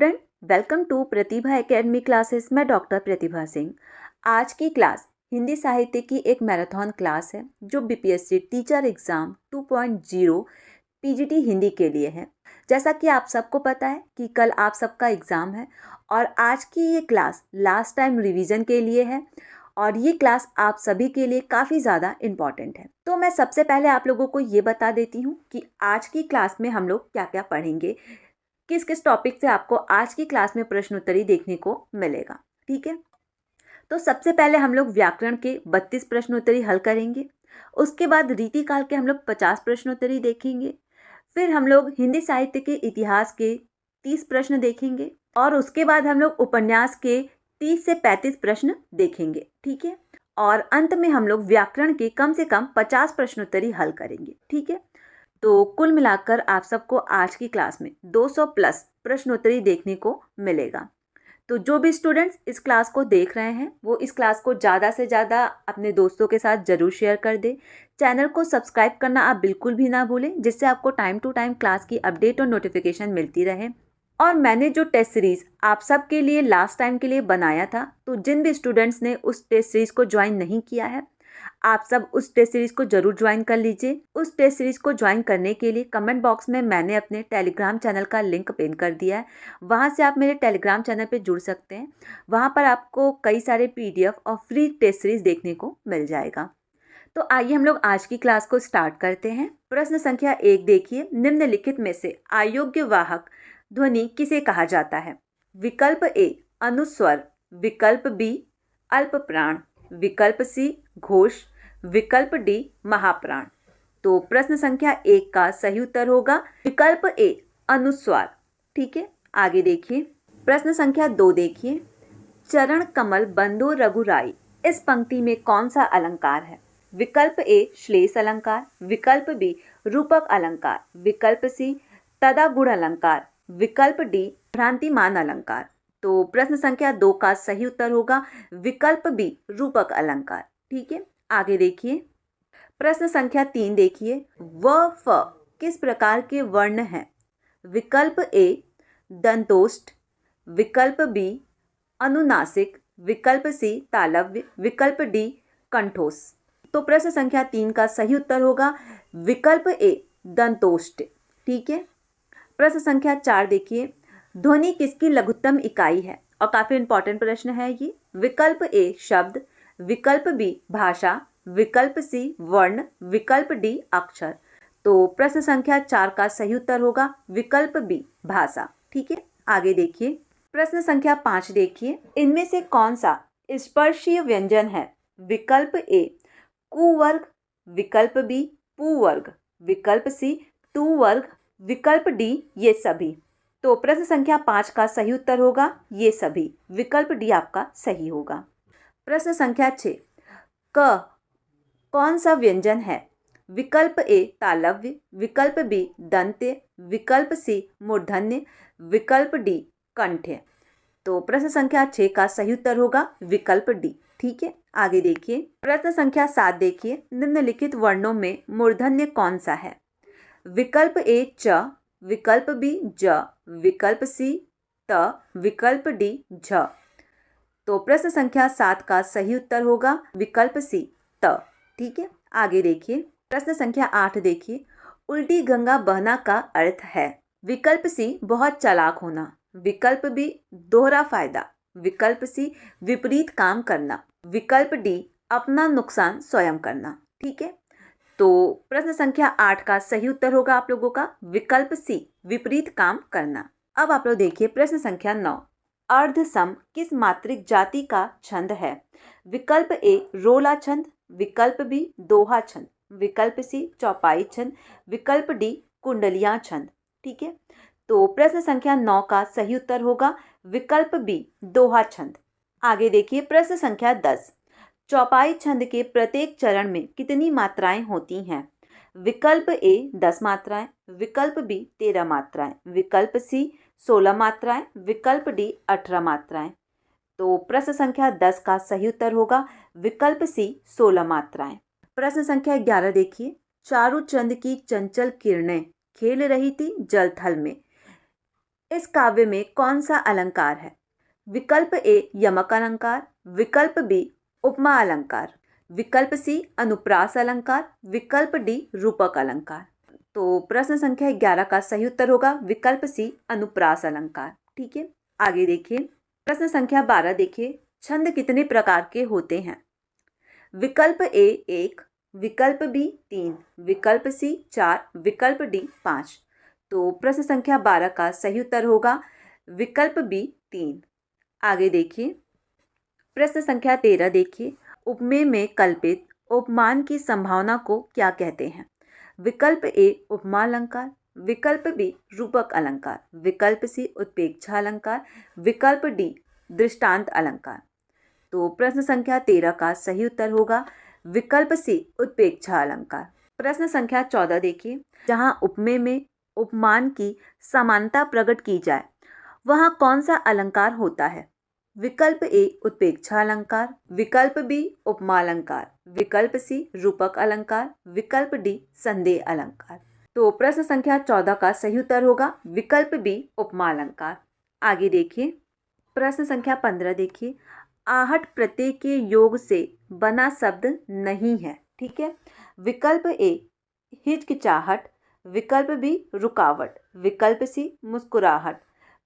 Student, welcome to Pratibha academy classes. मैं doctor Pratibha Singh. आज की क्लास हिंदी साहित्य की एक मैराथन क्लास है जो BPSC teacher exam 2.0 PGT Hindi के लिए है। जैसा कि आप सबको पता है कि कल आप सबका एग्ज़ाम है और आज की ये क्लास लास्ट टाइम रिवीजन के लिए है और ये क्लास आप सभी के लिए काफ़ी ज़्यादा इम्पॉर्टेंट है। तो मैं सबसे पहले आप लोगों को ये बता देती हूँ कि आज की क्लास में हम लोग क्या क्या पढ़ेंगे, किस किस टॉपिक से आपको आज की क्लास में प्रश्नोत्तरी देखने को मिलेगा। ठीक है, तो सबसे पहले हम लोग व्याकरण के 32 प्रश्नोत्तरी हल करेंगे। उसके बाद रीतिकाल के हम लोग 50 प्रश्नोत्तरी देखेंगे। फिर हम लोग हिंदी साहित्य के इतिहास के 30 प्रश्न देखेंगे और उसके बाद हम लोग उपन्यास के 30 से 35 प्रश्न देखेंगे। ठीक है, और अंत में हम लोग व्याकरण के कम से कम 50 प्रश्नोत्तरी हल करेंगे। ठीक है, तो कुल मिलाकर आप सबको आज की क्लास में 200 प्लस प्रश्नोत्तरी देखने को मिलेगा। तो जो भी स्टूडेंट्स इस क्लास को देख रहे हैं वो इस क्लास को ज़्यादा से ज़्यादा अपने दोस्तों के साथ ज़रूर शेयर कर दें। चैनल को सब्सक्राइब करना आप बिल्कुल भी ना भूलें, जिससे आपको टाइम टू टाइम क्लास की अपडेट और नोटिफिकेशन मिलती रहे। और मैंने जो टेस्ट सीरीज़ आप सब के लिए लास्ट टाइम के लिए बनाया था, तो जिन भी स्टूडेंट्स ने उस टेस्ट सीरीज़ को ज्वाइन नहीं किया है, आप सब उस टेस्ट सीरीज़ को ज़रूर ज्वाइन कर लीजिए। उस टेस्ट सीरीज़ को ज्वाइन करने के लिए कमेंट बॉक्स में मैंने अपने टेलीग्राम चैनल का लिंक पिन कर दिया है। वहाँ से आप मेरे टेलीग्राम चैनल पे जुड़ सकते हैं। वहाँ पर आपको कई सारे पीडीएफ और फ्री टेस्ट सीरीज़ देखने को मिल जाएगा। तो आइए हम लोग आज की क्लास को स्टार्ट करते हैं। प्रश्न संख्या 1 देखिए, निम्नलिखित में से अयोग्य वाहक ध्वनि किसे कहा जाता है? विकल्प ए अनुस्वर, विकल्प बी अल्प प्राण, विकल्प सी घोष, विकल्प डी महाप्राण। तो प्रश्न संख्या 1 का सही उत्तर होगा विकल्प ए अनुस्वार। ठीक है, आगे देखिए। प्रश्न संख्या 2 देखिए, चरण कमल बंदो रघुराई इस पंक्ति में कौन सा अलंकार है? विकल्प ए श्लेष अलंकार, विकल्प बी रूपक अलंकार, विकल्प सी तदागुण अलंकार, विकल्प डी भ्रांतिमान अलंकार। तो प्रश्न संख्या 2 का सही उत्तर होगा विकल्प बी रूपक अलंकार। ठीक है, आगे देखिए। प्रश्न संख्या 3 देखिए, व फ किस प्रकार के वर्ण हैं? विकल्प ए दंतोष्ठ, विकल्प बी अनुनासिक, विकल्प सी तालव्य, विकल्प डी कंठोस। तो प्रश्न संख्या 3 का सही उत्तर होगा विकल्प ए दंतोष्ठ। ठीक है, प्रश्न संख्या 4 देखिए, ध्वनि किसकी लघुत्तम इकाई है? और काफी इंपॉर्टेंट प्रश्न है ये। विकल्प ए शब्द, विकल्प बी भाषा, विकल्प सी वर्ण, विकल्प डी अक्षर। तो प्रश्न संख्या 4 का सही उत्तर होगा विकल्प बी भाषा। ठीक है, आगे देखिए। प्रश्न संख्या 5 देखिए, इनमें से कौन सा स्पर्शीय व्यंजन है? विकल्प ए कुवर्ग, विकल्प बी पुवर्ग, विकल्प सी टू वर्ग, विकल्प डी ये सभी। तो प्रश्न संख्या 5 का सही उत्तर होगा ये सभी, विकल्प डी आपका सही होगा। प्रश्न संख्या 6, क कौन सा व्यंजन है? विकल्प ए तालव्य, विकल्प बी दंत्य, विकल्प सी मूर्धन्य, विकल्प डी कंठ्य। तो प्रश्न संख्या 6 का सही उत्तर होगा विकल्प डी। ठीक है, आगे देखिए। प्रश्न संख्या 7 देखिए, निम्नलिखित वर्णों में मूर्धन्य कौन सा है? विकल्प ए च, विकल्प बी ज, विकल्प सी त, विकल्प डी झ। तो प्रश्न संख्या 7 का सही उत्तर होगा विकल्प सी त। ठीक है, आगे देखिए। प्रश्न संख्या 8 देखिए, उल्टी गंगा बहना का अर्थ है? विकल्प सी बहुत चालाक होना, विकल्प बी दोहरा फायदा, विकल्प सी विपरीत काम करना, विकल्प डी अपना नुकसान स्वयं करना। ठीक है, तो प्रश्न संख्या 8 का सही उत्तर होगा आप लोगों का विकल्प सी विपरीत काम करना। अब आप लोग देखिए प्रश्न संख्या 9, अर्ध सम किस मात्रिक जाति का छंद है? विकल्प ए रोला छंद, विकल्प बी दोहा छंद, विकल्प सी चौपाई छंद, विकल्प डी कुंडलियां छंद। ठीक है, तो प्रश्न संख्या 9 का सही उत्तर होगा विकल्प बी दोहा छंद। आगे देखिए प्रश्न संख्या 10, चौपाई छंद के प्रत्येक चरण में कितनी मात्राएं होती हैं? विकल्प ए 10 मात्राएं, विकल्प बी 13 मात्राएं, विकल्प सी 16 मात्राएं, विकल्प डी 18 मात्राएं। तो प्रश्न संख्या 10 का सही उत्तर होगा विकल्प सी 16 मात्राएं। प्रश्न संख्या 11 देखिए, चारू चंद की चंचल किरणें खेल रही थी जल थल में, इस काव्य में कौन सा अलंकार है? विकल्प ए यमक अलंकार, विकल्प बी उपमा अलंकार, विकल्प सी अनुप्रास अलंकार, विकल्प डी रूपक अलंकार। तो प्रश्न संख्या 11 का सही उत्तर होगा विकल्प सी अनुप्रास अलंकार। ठीक है, आगे देखिए। प्रश्न संख्या 12 देखिए, छंद कितने प्रकार के होते हैं? विकल्प ए 1, विकल्प बी 3, विकल्प सी 4, विकल्प डी 5। तो प्रश्न संख्या 12 का सही उत्तर होगा विकल्प बी 3। आगे देखिए। प्रश्न संख्या 13 देखिए, उपमेय में कल्पित उपमान की संभावना को क्या कहते हैं? विकल्प ए उपमा अलंकार, विकल्प बी रूपक अलंकार, विकल्प सी उत्प्रेक्षा अलंकार, विकल्प डी दृष्टांत अलंकार। तो प्रश्न संख्या 13 का सही उत्तर होगा विकल्प सी उत्प्रेक्षा अलंकार। प्रश्न संख्या 14 देखिए, जहां उपमेय में उपमान की समानता प्रकट की जाए वहां कौन सा अलंकार होता है? विकल्प ए उत्प्रेक्षा अलंकार, विकल्प बी उपमा अलंकार, विकल्प सी रूपक अलंकार, विकल्प डी संदेह अलंकार। तो प्रश्न संख्या 14 का सही उत्तर होगा विकल्प बी उपमा अलंकार। आगे देखिए। प्रश्न संख्या 15 देखिए, आहट प्रत्यय के योग से बना शब्द नहीं है। ठीक है, विकल्प ए हिचकिचाहट, विकल्प बी रुकावट, विकल्प सी मुस्कुराहट,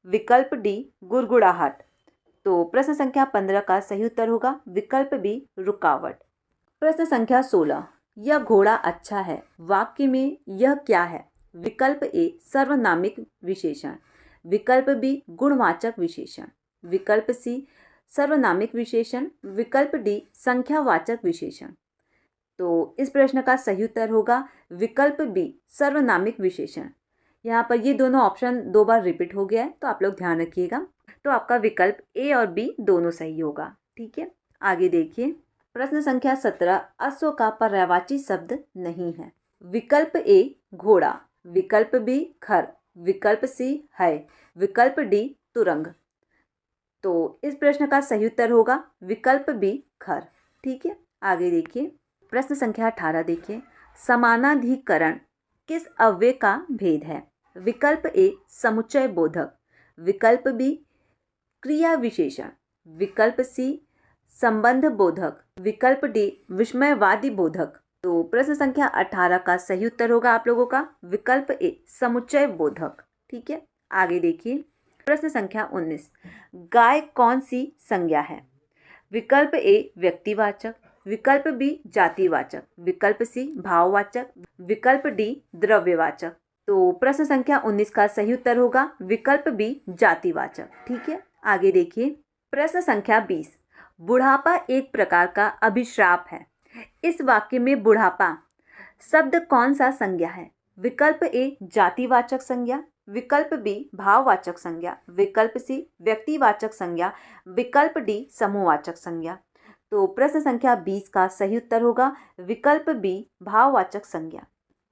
विकल्प डी गुड़गुड़ाहट। तो प्रश्न संख्या 15 का सही उत्तर होगा विकल्प बी रुकावट। प्रश्न संख्या 16, यह घोड़ा अच्छा है वाक्य में यह क्या है? विकल्प ए सर्वनामिक विशेषण, विकल्प बी गुणवाचक विशेषण, विकल्प सी सर्वनामिक विशेषण, विकल्प डी संख्यावाचक विशेषण। तो इस प्रश्न का सही उत्तर होगा विकल्प बी सर्वनामिक विशेषण। यहाँ पर ये दोनों ऑप्शन 2 बार रिपीट हो गया है, तो आप लोग ध्यान रखिएगा। तो आपका विकल्प ए और बी दोनों सही होगा। ठीक है, आगे देखिए। प्रश्न संख्या 17, अश्व का पर्यायवाची शब्द नहीं है। विकल्प ए घोड़ा, विकल्प बी खर, विकल्प सी है, विकल्प डी तुरंग। तो इस प्रश्न का सही उत्तर होगा विकल्प बी खर। ठीक है, आगे देखिए। प्रश्न संख्या 18 देखिए, समानाधिकरण किस अव्यय का भेद है? विकल्प ए समुच्चय बोधक, विकल्प बी क्रिया विशेषण, विकल्प सी संबंध बोधक, विकल्प डी विस्मयवादी बोधक। तो प्रश्न संख्या 18 का सही उत्तर होगा आप लोगों का विकल्प ए समुच्चय बोधक। ठीक है, आगे देखिए। प्रश्न संख्या 19, गाय कौन सी संज्ञा है? विकल्प ए व्यक्तिवाचक, विकल्प बी जातिवाचक, विकल्प सी भाववाचक, विकल्प डी द्रव्यवाचक। तो प्रश्न संख्या 19 का सही उत्तर होगा विकल्प बी जातिवाचक। ठीक है, आगे देखिए। प्रश्न संख्या 20, बुढ़ापा एक प्रकार का अभिश्राप है। इस वाक्य में बुढ़ापा शब्द कौन सा संज्ञा है? विकल्प ए जातिवाचक संज्ञा, विकल्प बी भाववाचक संज्ञा, विकल्प सी व्यक्तिवाचक संज्ञा, विकल्प डी समूहवाचक संज्ञा। तो प्रश्न संख्या 20 का सही उत्तर होगा विकल्प बी भाववाचक संज्ञा।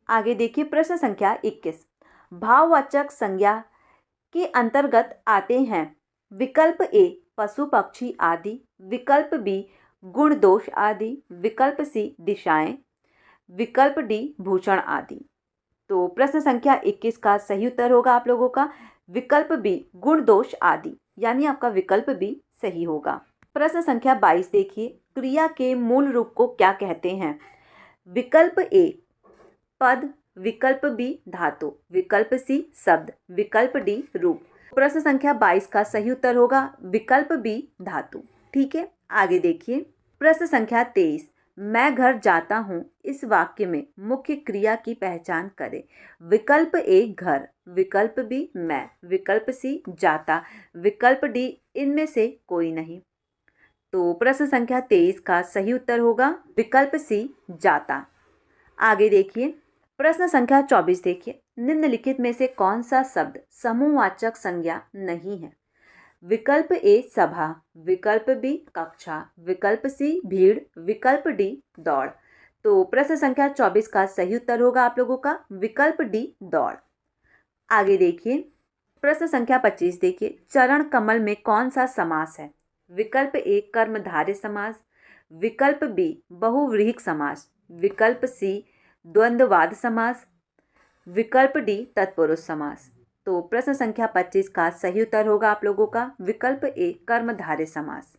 आगे देखिए। प्रश्न संख्या 21, भाववाचक संज्ञा के अंतर्गत आते हैं विकल्प ए पशु पक्षी आदि, विकल्प बी गुण दोष आदि, विकल्प सी दिशाएं, विकल्प डी भूषण आदि। तो प्रश्न संख्या 21 का सही उत्तर होगा आप लोगों का विकल्प बी गुण दोष आदि, यानी आपका विकल्प बी सही होगा। प्रश्न संख्या 22 देखिए, क्रिया के मूल रूप को क्या कहते हैं? विकल्प ए पद, विकल्प बी धातु, विकल्प सी शब्द, विकल्प डी रूप। प्रश्न संख्या 22 का सही उत्तर होगा विकल्प बी धातु। ठीक है, आगे देखिए। प्रश्न संख्या 23, मैं घर जाता हूँ इस वाक्य में मुख्य क्रिया की पहचान करें। विकल्प ए घर, विकल्प बी मैं, विकल्प सी जाता, विकल्प डी इनमें से कोई नहीं। तो प्रश्न संख्या 23 का सही उत्तर होगा विकल्प सी जाता। आगे देखिए। प्रश्न संख्या 24 देखिए, निम्नलिखित में से कौन सा शब्द समूहवाचक संज्ञा नहीं है? विकल्प ए सभा, विकल्प बी कक्षा, विकल्प सी भीड़, विकल्प डी दौड़। तो प्रश्न संख्या 24 का सही उत्तर होगा आप लोगों का विकल्प डी दौड़। आगे देखिए। प्रश्न संख्या 25 देखिए, चरण कमल में कौन सा समास है? विकल्प ए कर्मधारय समास, विकल्प बी बहुव्रीहि समास, विकल्प सी द्वंद्ववाद समास, विकल्प डी तत्पुरुष समास। तो प्रश्न संख्या 25 का सही उत्तर होगा आप लोगों का विकल्प ए कर्मधारय समास।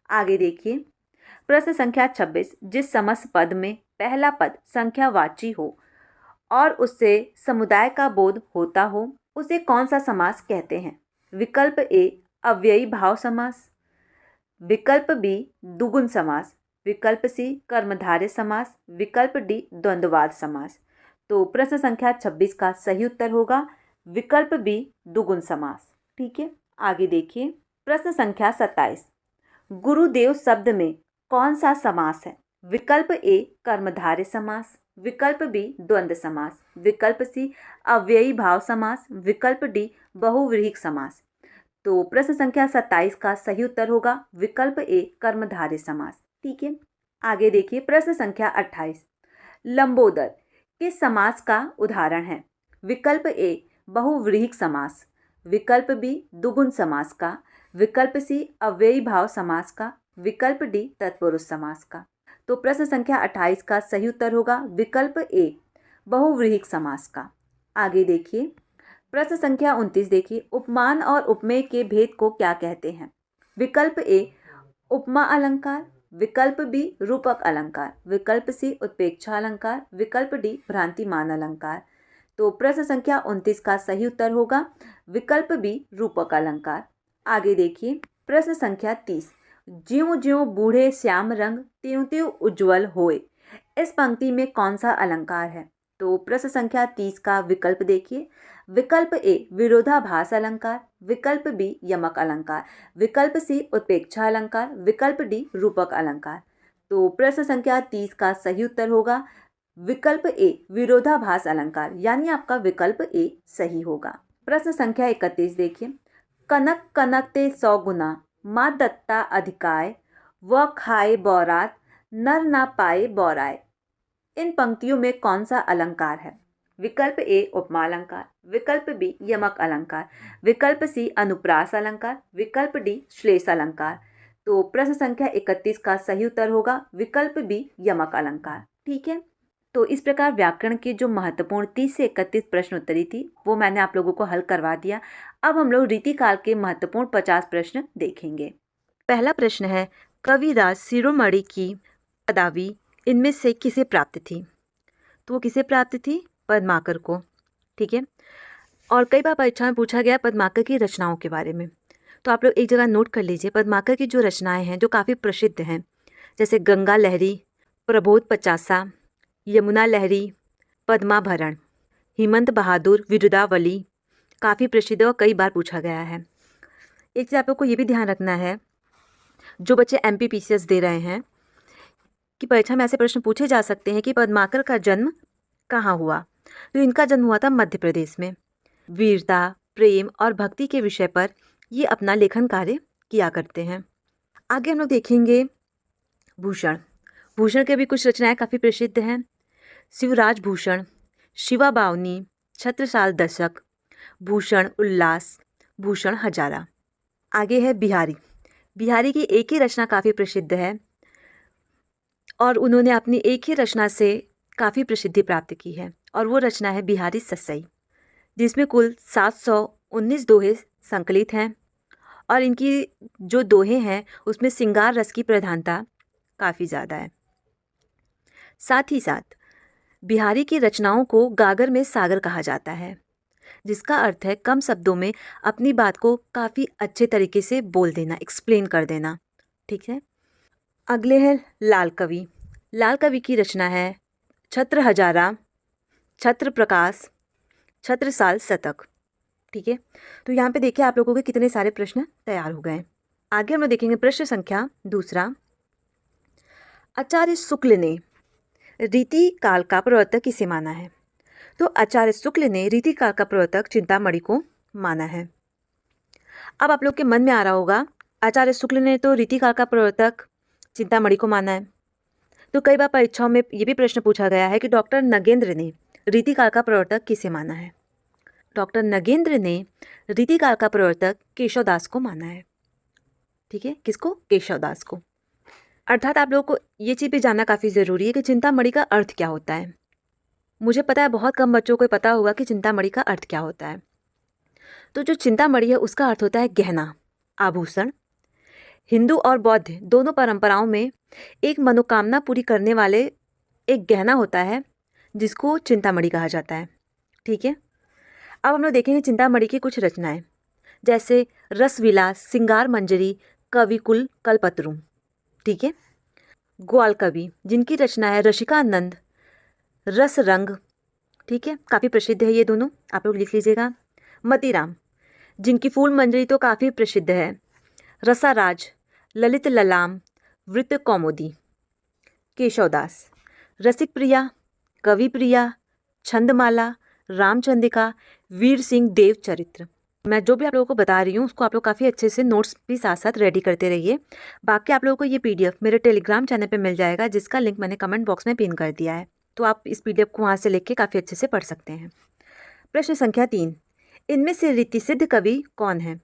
आगे देखिए प्रश्न संख्या 26, जिस समस्त पद में पहला पद संख्यावाची हो और उससे समुदाय का बोध होता हो उसे कौन सा समास कहते हैं? विकल्प ए अव्ययी भाव समास, विकल्प बी दुगुन समास, विकल्प सी कर्मधारय समास, विकल्प डी द्वंद्ववाद समास। तो प्रश्न संख्या 26 का सही उत्तर होगा विकल्प बी दुगुन समास। ठीक है, आगे देखिए प्रश्न संख्या 27, गुरुदेव शब्द में कौन सा समास है? विकल्प ए कर्मधारय समास, विकल्प बी द्वंद्व समास, विकल्प सी अव्ययी भाव समास, विकल्प डी बहुव्रीहि समास। तो प्रश्न संख्या 27 का सही उत्तर होगा विकल्प ए कर्मधारय समास। ठीक है, आगे देखिए प्रश्न संख्या 28, लंबोदर किस समास का उदाहरण है? विकल्प ए बहुव्रीहि समास, विकल्प बी दुगुन समास का, विकल्प सी अव्ययी भाव समास का, विकल्प डी तत्पुरुष समास का। तो प्रश्न संख्या 28 का सही उत्तर होगा विकल्प ए बहुव्रीहि समास का। आगे देखिए प्रश्न संख्या 29 देखिए उपमान और उपमेय के भेद को क्या कहते हैं? विकल्प ए उपमा अलंकार, विकल्प बी रूपक अलंकार, विकल्प सी उत्प्रेक्षा अलंकार, विकल्प डी भ्रांतिमान अलंकार। तो प्रश्न संख्या 29 का सही उत्तर होगा विकल्प बी रूपक अलंकार। आगे देखिए प्रश्न संख्या 30, ज्यों ज्यों बूढ़े श्याम रंग त्यों त्यों उज्ज्वल होए, इस पंक्ति में कौन सा अलंकार है? तो प्रश्न संख्या 30 का विकल्प देखिए, विकल्प ए विरोधाभास अलंकार, विकल्प बी यमक अलंकार, विकल्प सी उत्प्रेक्षा अलंकार, विकल्प डी रूपक अलंकार। तो प्रश्न संख्या 30 का सही उत्तर होगा विकल्प ए विरोधाभास अलंकार, यानी आपका विकल्प ए सही होगा। प्रश्न संख्या 31 देखिए, कनक कनक ते 100 गुना माँ दत्ता अधिकाय, व खाए बौरात नर ना पाए बौराए, इन पंक्तियों में कौन सा अलंकार है? विकल्प ए उपमा अलंकार, विकल्प बी यमक अलंकार, विकल्प सी अनुप्रास अलंकार, विकल्प डी श्लेष अलंकार। तो प्रश्न संख्या 31 का सही उत्तर होगा विकल्प बी यमक अलंकार। ठीक है, तो इस प्रकार व्याकरण के जो महत्वपूर्ण 30 से 31 प्रश्न उत्तरी थी वो मैंने आप लोगों को हल करवा दिया। अब हम लोग रीतिकाल के महत्वपूर्ण 50 प्रश्न देखेंगे। पहला प्रश्न है, कविराज शिरोमणि की पदवी इनमें से किसे प्राप्त थी? तो वो किसे प्राप्त थी? पद्माकर को। ठीक है, और कई बार परीक्षा में पूछा गया पद्माकर की रचनाओं के बारे में, तो आप लोग एक जगह नोट कर लीजिए पद्माकर की जो रचनाएं हैं जो काफ़ी प्रसिद्ध हैं, जैसे गंगा लहरी, प्रबोध पचासा, यमुना लहरी, पद्माभरण, हेमंत बहादुर, विरुदावली, काफ़ी प्रसिद्ध और कई बार पूछा गया है। एक चीज़ आप लोग को ये भी ध्यान रखना है, जो बच्चे MPPCS दे रहे हैं कि परीक्षा में ऐसे प्रश्न पूछे जा सकते हैं कि पद्माकर का जन्म कहाँ हुआ? तो इनका जन्म हुआ था मध्य प्रदेश में। वीरता, प्रेम और भक्ति के विषय पर ये अपना लेखन कार्य किया करते हैं। आगे हम लोग देखेंगे भूषण। भूषण के भी कुछ रचनाएं काफ़ी प्रसिद्ध हैं। शिवराज भूषण, शिवा बावनी, छत्रसाल दशक, भूषण उल्लास, भूषण हजारा। आगे है बिहारी। बिहारी की एक ही रचना काफ़ी प्रसिद्ध है और उन्होंने अपनी एक ही रचना से काफ़ी प्रसिद्धि प्राप्त की है, और वो रचना है बिहारी सस्सई, जिसमें कुल 719 दोहे संकलित हैं, और इनकी जो दोहे हैं उसमें श्रृंगार रस की प्रधानता काफ़ी ज़्यादा है। साथ ही साथ बिहारी की रचनाओं को गागर में सागर कहा जाता है, जिसका अर्थ है कम शब्दों में अपनी बात को काफ़ी अच्छे तरीके से बोल देना, एक्सप्लेन कर देना। ठीक है, अगले है लाल कवि। लाल कवि की रचना है छत्र हजारा, छत्र प्रकाश, छत्रसाल शतक। ठीक है, तो यहाँ पे देखिए आप लोगों के कितने सारे प्रश्न तैयार हो गए। आगे हम लोग देखेंगे प्रश्न संख्या 2। आचार्य शुक्ल ने रीति काल का प्रवर्तक किसे माना है? तो आचार्य शुक्ल ने रीति काल का प्रवर्तक चिंतामणि को माना है। अब आप लोग के मन में आ रहा होगा आचार्य शुक्ल ने तो रीति काल का प्रवर्तक चिंतामणि को माना है, तो कई बार परीक्षाओं में ये भी प्रश्न पूछा गया है कि डॉक्टर नगेंद्र ने रीति काल का प्रवर्तक किसे माना है? डॉक्टर नगेंद्र ने रीति काल का प्रवर्तक केशवदास को माना है। ठीक है, किसको? केशवदास को। अर्थात आप लोगों को ये चीज़ भी जानना काफ़ी ज़रूरी है कि चिंतामणि का अर्थ क्या होता है। मुझे पता है बहुत कम बच्चों को पता होगा कि चिंतामणि का अर्थ क्या होता है। तो जो चिंतामणि है उसका अर्थ होता है गहना, आभूषण। हिंदू और बौद्ध दोनों परंपराओं में एक मनोकामना पूरी करने वाले एक गहना होता है जिसको चिंतामणि कहा जाता है। ठीक है, अब हम लोग देखेंगे चिंतामणि की कुछ रचनाएं, जैसे रसविलास, सिंगार मंजरी, कविकुल, कल्पतरु। ठीक है, ग्वाल कवि जिनकी रचना है रसिकानंद, रस रंग। ठीक है, काफ़ी प्रसिद्ध है ये दोनों, आप लोग लिख लीजिएगा। मतीराम जिनकी फूल मंजरी तो काफ़ी प्रसिद्ध है। रसाराज, ललित ललाम, वृत्त कौमुदी। केशवदास, रसिक प्रिया, कवि प्रिया, छंदमाला, रामचंद्रिका, वीर सिंह देव चरित्र। मैं जो भी आप लोगों को बता रही हूँ उसको आप लोग काफ़ी अच्छे से नोट्स भी साथ साथ रेडी करते रहिए। बाकी आप लोगों को ये PDF मेरे टेलीग्राम चैनल पे मिल जाएगा, जिसका लिंक मैंने कमेंट बॉक्स में पिन कर दिया है, तो आप इस PDF को वहाँ से लेके काफ़ी अच्छे से पढ़ सकते हैं। प्रश्न संख्या 3, इनमें से रीतिसिद्ध कवि कौन है?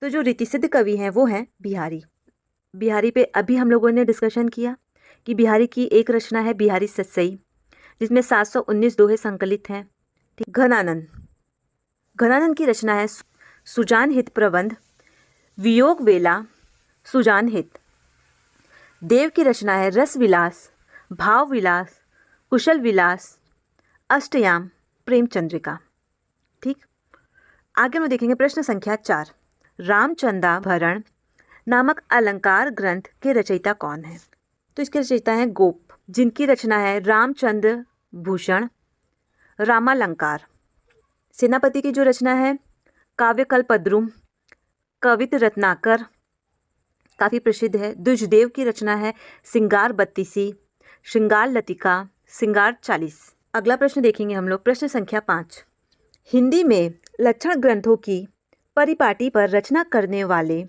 तो जो रीतिसिद्ध कवि हैं वो हैं बिहारी। बिहारी पे अभी हम लोगों ने डिस्कशन किया कि बिहारी की एक रचना है बिहारी सतसई, जिसमें 719 दोहे संकलित हैं। ठीक, घनानंद, घनानंद की रचना है सुजान हित प्रबंध, वियोग वेला, सुजान हित। देव की रचना है रस विलास, भाव विलास, कुशल विलास, अष्टयाम, प्रेम चंद्रिका। ठीक, आगे हम देखेंगे प्रश्न संख्या 4, रामचंद्राभरण नामक अलंकार ग्रंथ के रचयिता कौन है? तो इसके रचयिता हैं गोप, जिनकी रचना है रामचंद्र भूषण रामालंकार। सेनापति की जो रचना है काव्यकल्पद्रुम, कवित रत्नाकर, काफ़ी प्रसिद्ध है। द्विजदेव की रचना है सिंगार बत्तीसी, श्रृंगार लतिका, श्रृंगार 40। अगला प्रश्न देखेंगे हम लोग, प्रश्न संख्या 5, हिंदी में लक्षण ग्रंथों की परिपाटी पर रचना करने वाले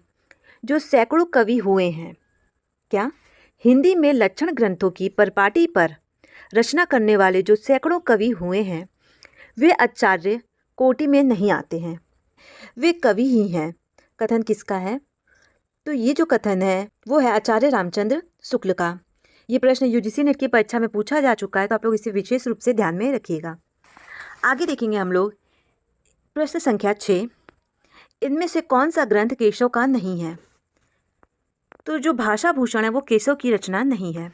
जो सैकड़ों कवि हुए हैं। क्या? हिंदी में लक्षण ग्रंथों की परिपाटी पर रचना करने वाले जो सैकड़ों कवि हुए हैं वे आचार्य कोटि में नहीं आते हैं, वे कवि ही हैं। कथन किसका है? तो ये जो कथन है वो है आचार्य रामचंद्र शुक्ल का। ये प्रश्न UGC नेट की परीक्षा में पूछा जा चुका है, तो आप लोग इसे विशेष रूप से ध्यान में रखिएगा। आगे देखेंगे हम लोग प्रश्न संख्या 6, इनमें से कौन सा ग्रंथ केशव का नहीं है? तो जो भाषा भूषण है वो केशव की रचना नहीं है।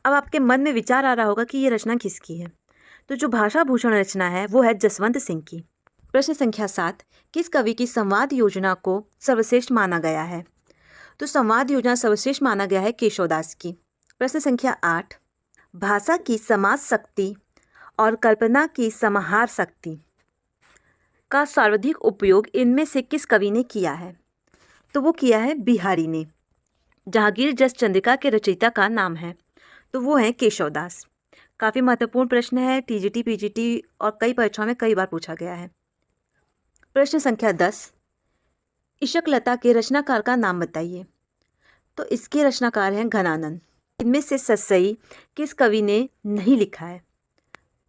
अब आपके मन में विचार आ रहा होगा कि ये रचना किसकी है? तो जो भाषा भूषण रचना है वो है जसवंत सिंह की। प्रश्न संख्या 7, किस कवि की संवाद योजना को सर्वश्रेष्ठ माना गया है? तो संवाद योजना सर्वश्रेष्ठ माना गया है केशवदास की। प्रश्न संख्या 8, भाषा की समाज शक्ति और कल्पना की समाहार शक्ति का सर्वाधिक उपयोग इनमें से किस कवि ने किया है? तो वो किया है बिहारी ने। जहांगीर जस चंद्रिका के रचयिता का नाम है, तो वो है केशवदास। काफ़ी महत्वपूर्ण प्रश्न है, TGT PGT और कई परीक्षाओं में कई बार पूछा गया है। प्रश्न संख्या 10, इशकलता के रचनाकार का नाम बताइए। तो इसके रचनाकार हैं घनानंद। इनमें से सतसई किस कवि ने नहीं लिखा है?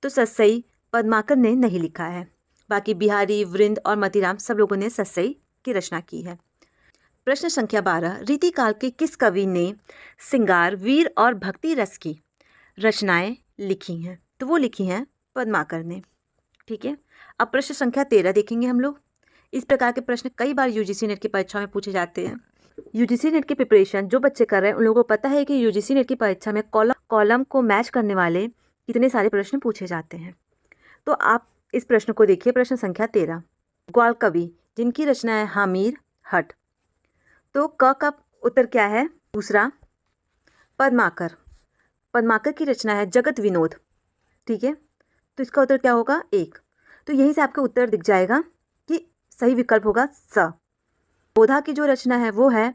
तो सतसई पद्माकर ने नहीं लिखा है। बाकी बिहारी, वृंद और मतीराम सब लोगों ने सतसई की रचना की है। प्रश्न संख्या 12, रीतिकाल के किस कवि ने सिंगार, वीर और भक्ति रस की रचनाएं लिखी हैं? तो वो लिखी हैं पद्माकर ने। ठीक है, अब प्रश्न संख्या 13 देखेंगे हम लोग। इस प्रकार के प्रश्न कई बार UGC नेट की परीक्षा में पूछे जाते हैं। UGC नेट की प्रिपरेशन जो बच्चे कर रहे हैं उन लोगों को पता है कि UGC नेट की परीक्षा में कॉलम को मैच करने वाले कितने सारे प्रश्न पूछे जाते हैं। तो आप इस प्रश्न को देखिए, प्रश्न संख्या 13, ग्वाल कवि जिनकी रचना है हामिर हट। तो क का उत्तर क्या है? दूसरा, पद्माकर। पद्माकर की रचना है जगत विनोद। ठीक है, तो इसका उत्तर क्या होगा? 1। तो यहीं से आपका उत्तर दिख जाएगा कि सही विकल्प होगा स। बोधा की जो रचना है वो है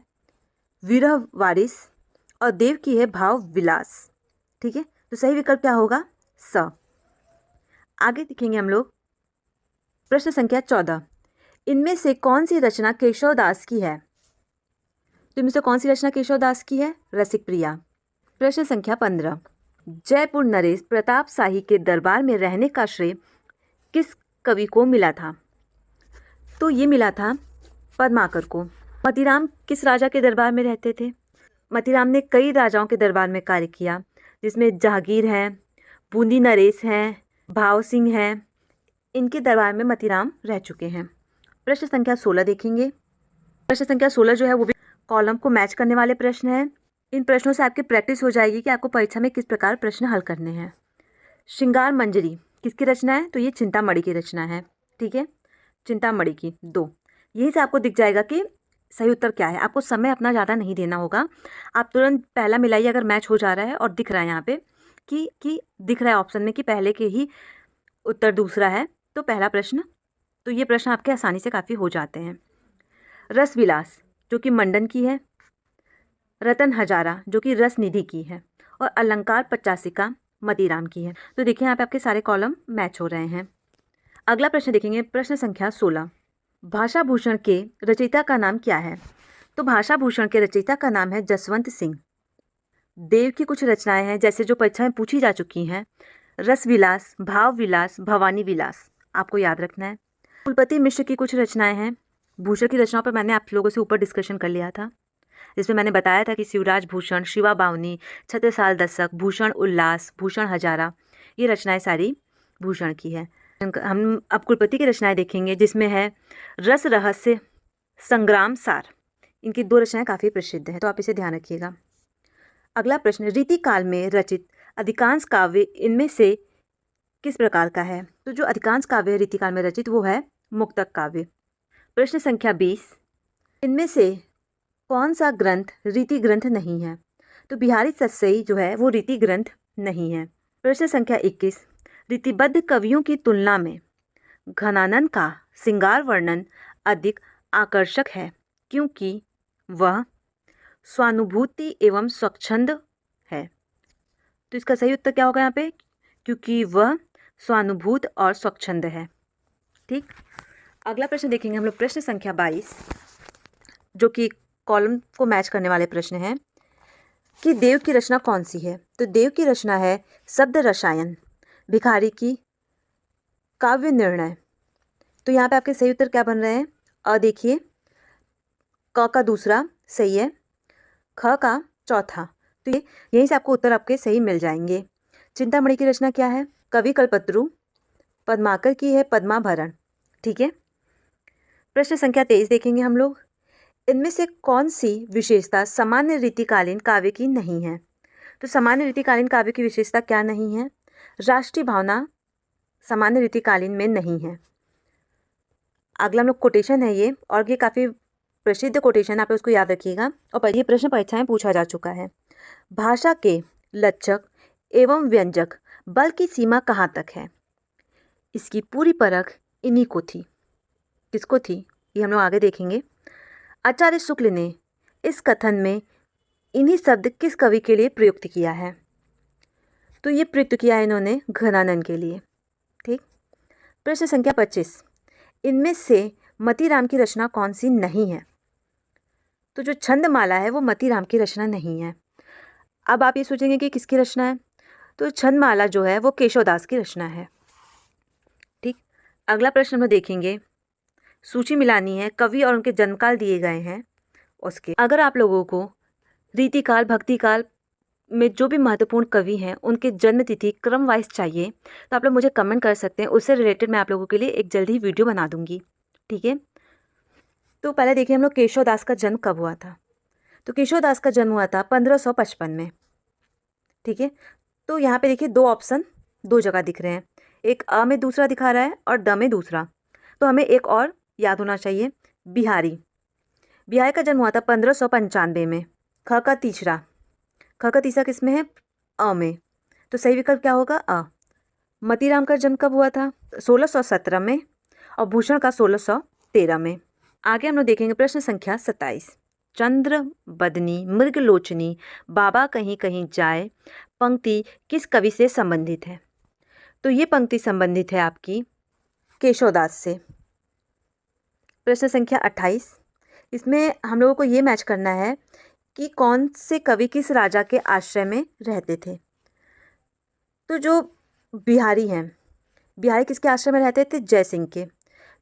विरह वारिस और देव की है भाव विलास। ठीक है, तो सही विकल्प क्या होगा? स। आगे देखेंगे हम लोग प्रश्न संख्या 14, इनमें से कौन सी रचना केशवदास की है? तो इनमें से कौन सी रचना केशवदास की है? रसिक प्रिया। प्रश्न संख्या 15, जयपुर नरेश प्रताप शाही के दरबार में रहने का श्रेय किस कवि को मिला था? तो ये मिला था पद्माकर को। मतीराम किस राजा के दरबार में रहते थे? मतीराम ने कई राजाओं के दरबार में कार्य किया, जिसमें जहांगीर हैं, बूंदी नरेश हैं, भाव सिंह हैं। इनके दरबार में मतीराम रह चुके हैं। प्रश्न संख्या 16 देखेंगे। प्रश्न संख्या 16 जो है वो भी कॉलम को मैच करने वाले प्रश्न हैं। इन प्रश्नों से आपकी प्रैक्टिस हो जाएगी कि आपको परीक्षा में किस प्रकार प्रश्न हल करने हैं। श्रृंगार मंजरी किसकी रचना है? तो ये चिंतामणि की रचना है। ठीक है, चिंतामणि की 2। यहीं से आपको दिख जाएगा कि सही उत्तर क्या है। आपको समय अपना ज़्यादा नहीं देना होगा, आप तुरंत पहला मिलाइए अगर मैच हो जा रहा है और दिख रहा है यहाँ पे कि दिख रहा है ऑप्शन में कि पहले के ही उत्तर दूसरा है तो पहला प्रश्न, तो ये प्रश्न आपके आसानी से काफ़ी हो जाते हैं। रस विलास जो कि मंडन की है, रतन हजारा जो कि रस निधि की है, और अलंकार पचासिका मतीराम की है। तो देखिए यहाँ पे आपके सारे कॉलम मैच हो रहे हैं। अगला प्रश्न देखेंगे, प्रश्न संख्या 16। भाषा भूषण के रचयिता का नाम क्या है? तो भाषा भूषण के रचयिता का नाम है जसवंत सिंह। देव की कुछ रचनाएं हैं जैसे जो परीक्षा में पूछी जा चुकी हैं, रस विलास, भाव विलास, भवानी विलास, आपको याद रखना है। कुलपति मिश्र की कुछ रचनाएं हैं। भूषण की रचनाओं पर मैंने आप लोगों से ऊपर डिस्कशन कर लिया था, जिसमें मैंने बताया था कि शिवराज भूषण, शिवा बावनी, छत्रसाल दशक, भूषण उल्लास, भूषण हजारा, ये रचनाएं सारी भूषण की है। हम अब कुलपति की रचनाएं देखेंगे जिसमें है रस रहस्य, संग्राम सार। इनकी 2 रचनाएं काफ़ी प्रसिद्ध हैं, तो आप इसे ध्यान रखिएगा। अगला प्रश्न, रीतिकाल में रचित अधिकांश काव्य इनमें से किस प्रकार का है? तो जो अधिकांश काव्य है रीतिकाल में रचित वो है मुक्तक काव्य। प्रश्न संख्या 20, इनमें से कौन सा ग्रंथ रीति ग्रंथ नहीं है? तो बिहारी सतसई जो है वो रीति ग्रंथ नहीं है। प्रश्न संख्या 21, रीतिबद्ध कवियों की तुलना में घनानंद का श्रृंगार वर्णन अधिक आकर्षक है क्योंकि वह स्वानुभूति एवं स्वच्छंद है। तो इसका सही उत्तर क्या होगा यहाँ पे? क्योंकि वह स्वानुभूत और स्वच्छंद है। ठीक, अगला प्रश्न देखेंगे हम लोग, प्रश्न संख्या 22, जो कि कॉलम को मैच करने वाले प्रश्न हैं कि देव की रचना कौन सी है? तो देव की रचना है शब्द रसायन, भिखारी की काव्य निर्णय। तो यहाँ पे आपके सही उत्तर क्या बन रहे हैं? अ देखिए, क का दूसरा सही है, ख का चौथा। तो ये यहीं से आपको उत्तर आपके सही मिल जाएंगे। चिंतामणि की रचना क्या है? कवि कल्पतरु, पद्माकर की है पद्माभरण। ठीक है, प्रश्न संख्या 23 देखेंगे हम लोग, इनमें से कौन सी विशेषता सामान्य रीतिकालीन काव्य की नहीं है? तो सामान्य रीतिकालीन काव्य की विशेषता क्या नहीं है? राष्ट्रीय भावना सामान्य रीतिकालीन में नहीं है। अगला हम लोग कोटेशन है ये, और ये काफ़ी प्रसिद्ध कोटेशन, आप उसको याद रखिएगा और ये प्रश्न परीक्षा में पूछा जा चुका है। भाषा के लक्षक एवं व्यंजक बल की सीमा कहाँ तक है? इसकी पूरी परख इन्हीं को थी। किसको थी? ये हम लोग आगे देखेंगे। आचार्य शुक्ल ने इस कथन में इन्हीं शब्द किस कवि के लिए प्रयुक्त किया है? तो ये प्रयुक्त किया है इन्होंने घनानंद के लिए। ठीक, प्रश्न संख्या 25, इनमें से मतीराम की रचना कौन सी नहीं है? तो जो छंदमाला है वो मतीराम की रचना नहीं है। अब आप ये सोचेंगे कि किसकी रचना है? तो छंदमाला जो है वो केशवदास की रचना है। ठीक, अगला प्रश्न हम लोग देखेंगे, सूची मिलानी है, कवि और उनके जन्मकाल दिए गए हैं उसके। अगर आप लोगों को रीतिकाल भक्तिकाल में जो भी महत्वपूर्ण कवि हैं उनके जन्म तिथि क्रम वाइज चाहिए तो आप लोग मुझे कमेंट कर सकते हैं, उससे रिलेटेड मैं आप लोगों के लिए एक जल्दी वीडियो बना दूंगी। ठीक है, तो पहले देखिए हम लोग केशवदास का जन्म कब हुआ था? तो केशवदास का जन्म हुआ था 1555 में। ठीक है, तो यहाँ पे देखिए 2 ऑप्शन 2 जगह दिख रहे हैं, एक अ में दूसरा दिखा रहा है और ड में दूसरा, तो हमें एक और याद होना चाहिए, बिहारी। बिहारी का जन्म हुआ था 1595 में। ख का तीसरा किस में है? अ में, तो सही विकल्प क्या होगा? अ। मतीराम का जन्म कब हुआ था? 1617 में, और भूषण का 1613 में। आगे हम लोग देखेंगे प्रश्न संख्या 27, चंद्र बदनी मृगलोचनी बाबा कहीं कहीं जाए पंक्ति किस कवि से संबंधित है? तो ये पंक्ति संबंधित है आपकी केशवदास से। प्रश्न संख्या 28, इसमें हम लोगों को ये मैच करना है कि कौन से कवि किस राजा के आश्रय में रहते थे। तो जो बिहारी हैं, बिहारी किसके आश्रय में रहते थे? जयसिंह के।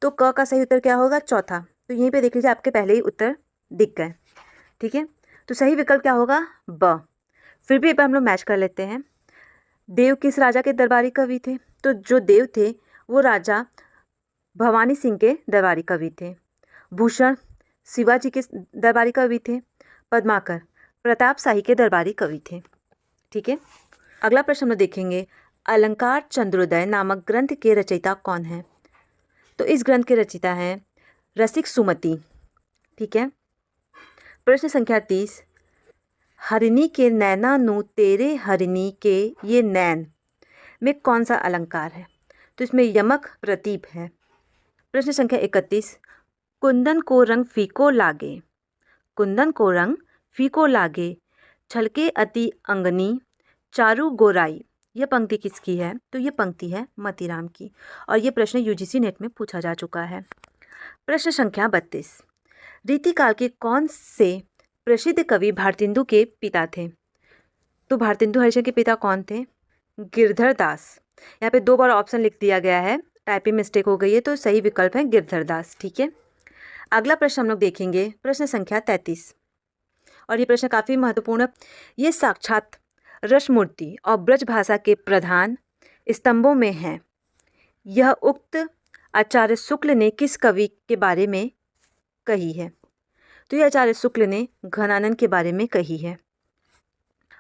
तो क का सही उत्तर क्या होगा? चौथा। तो यहीं पे देख लीजिए आपके पहले ही उत्तर दिख गए। ठीक है, तो सही विकल्प क्या होगा? ब। फिर भी एक बार हम लोग मैच कर लेते हैं। देव किस राजा के दरबारी कवि थे? तो जो देव थे वो राजा भवानी सिंह के दरबारी कवि थे। भूषण शिवाजी के दरबारी कवि थे। पद्माकर प्रताप शाही के दरबारी कवि थे। ठीक है, अगला प्रश्न हम लोग देखेंगे, अलंकार चंद्रोदय नामक ग्रंथ के रचयिता कौन है? तो इस ग्रंथ के रचयिता हैं रसिक सुमति। ठीक है, प्रश्न संख्या 30, हरिणी के नैना नु तेरे हरिणी के ये नैन में कौन सा अलंकार है? तो इसमें यमक प्रतीप है। प्रश्न संख्या 31, कुंदन को रंग फीको लागे, कुंदन को रंग फीको लागे, छलके अति अंगनी चारू गोराई, यह पंक्ति किसकी है? तो ये पंक्ति है मतीराम की, और ये प्रश्न यूजीसी नेट में पूछा जा चुका है। प्रश्न संख्या 32, रीतिकाल के कौन से प्रसिद्ध कवि भारतेंदु के पिता थे? तो भारतेंदु हरिश्चंद्र के पिता कौन थे? गिरधर दास। यहाँ पे 2 बार ऑप्शन लिख दिया गया है, टाइपिंग मिस्टेक हो गई है, तो सही विकल्प है गिरधर दास। ठीक है, अगला प्रश्न हम लोग देखेंगे, प्रश्न संख्या 33, और ये प्रश्न काफ़ी महत्वपूर्ण। ये साक्षात रसमूर्ति और ब्रज भाषा के प्रधान स्तंभों में है। यह उक्त आचार्य शुक्ल ने किस कवि के बारे में कही है? तो यह आचार्य शुक्ल ने घनानंद के बारे में कही है।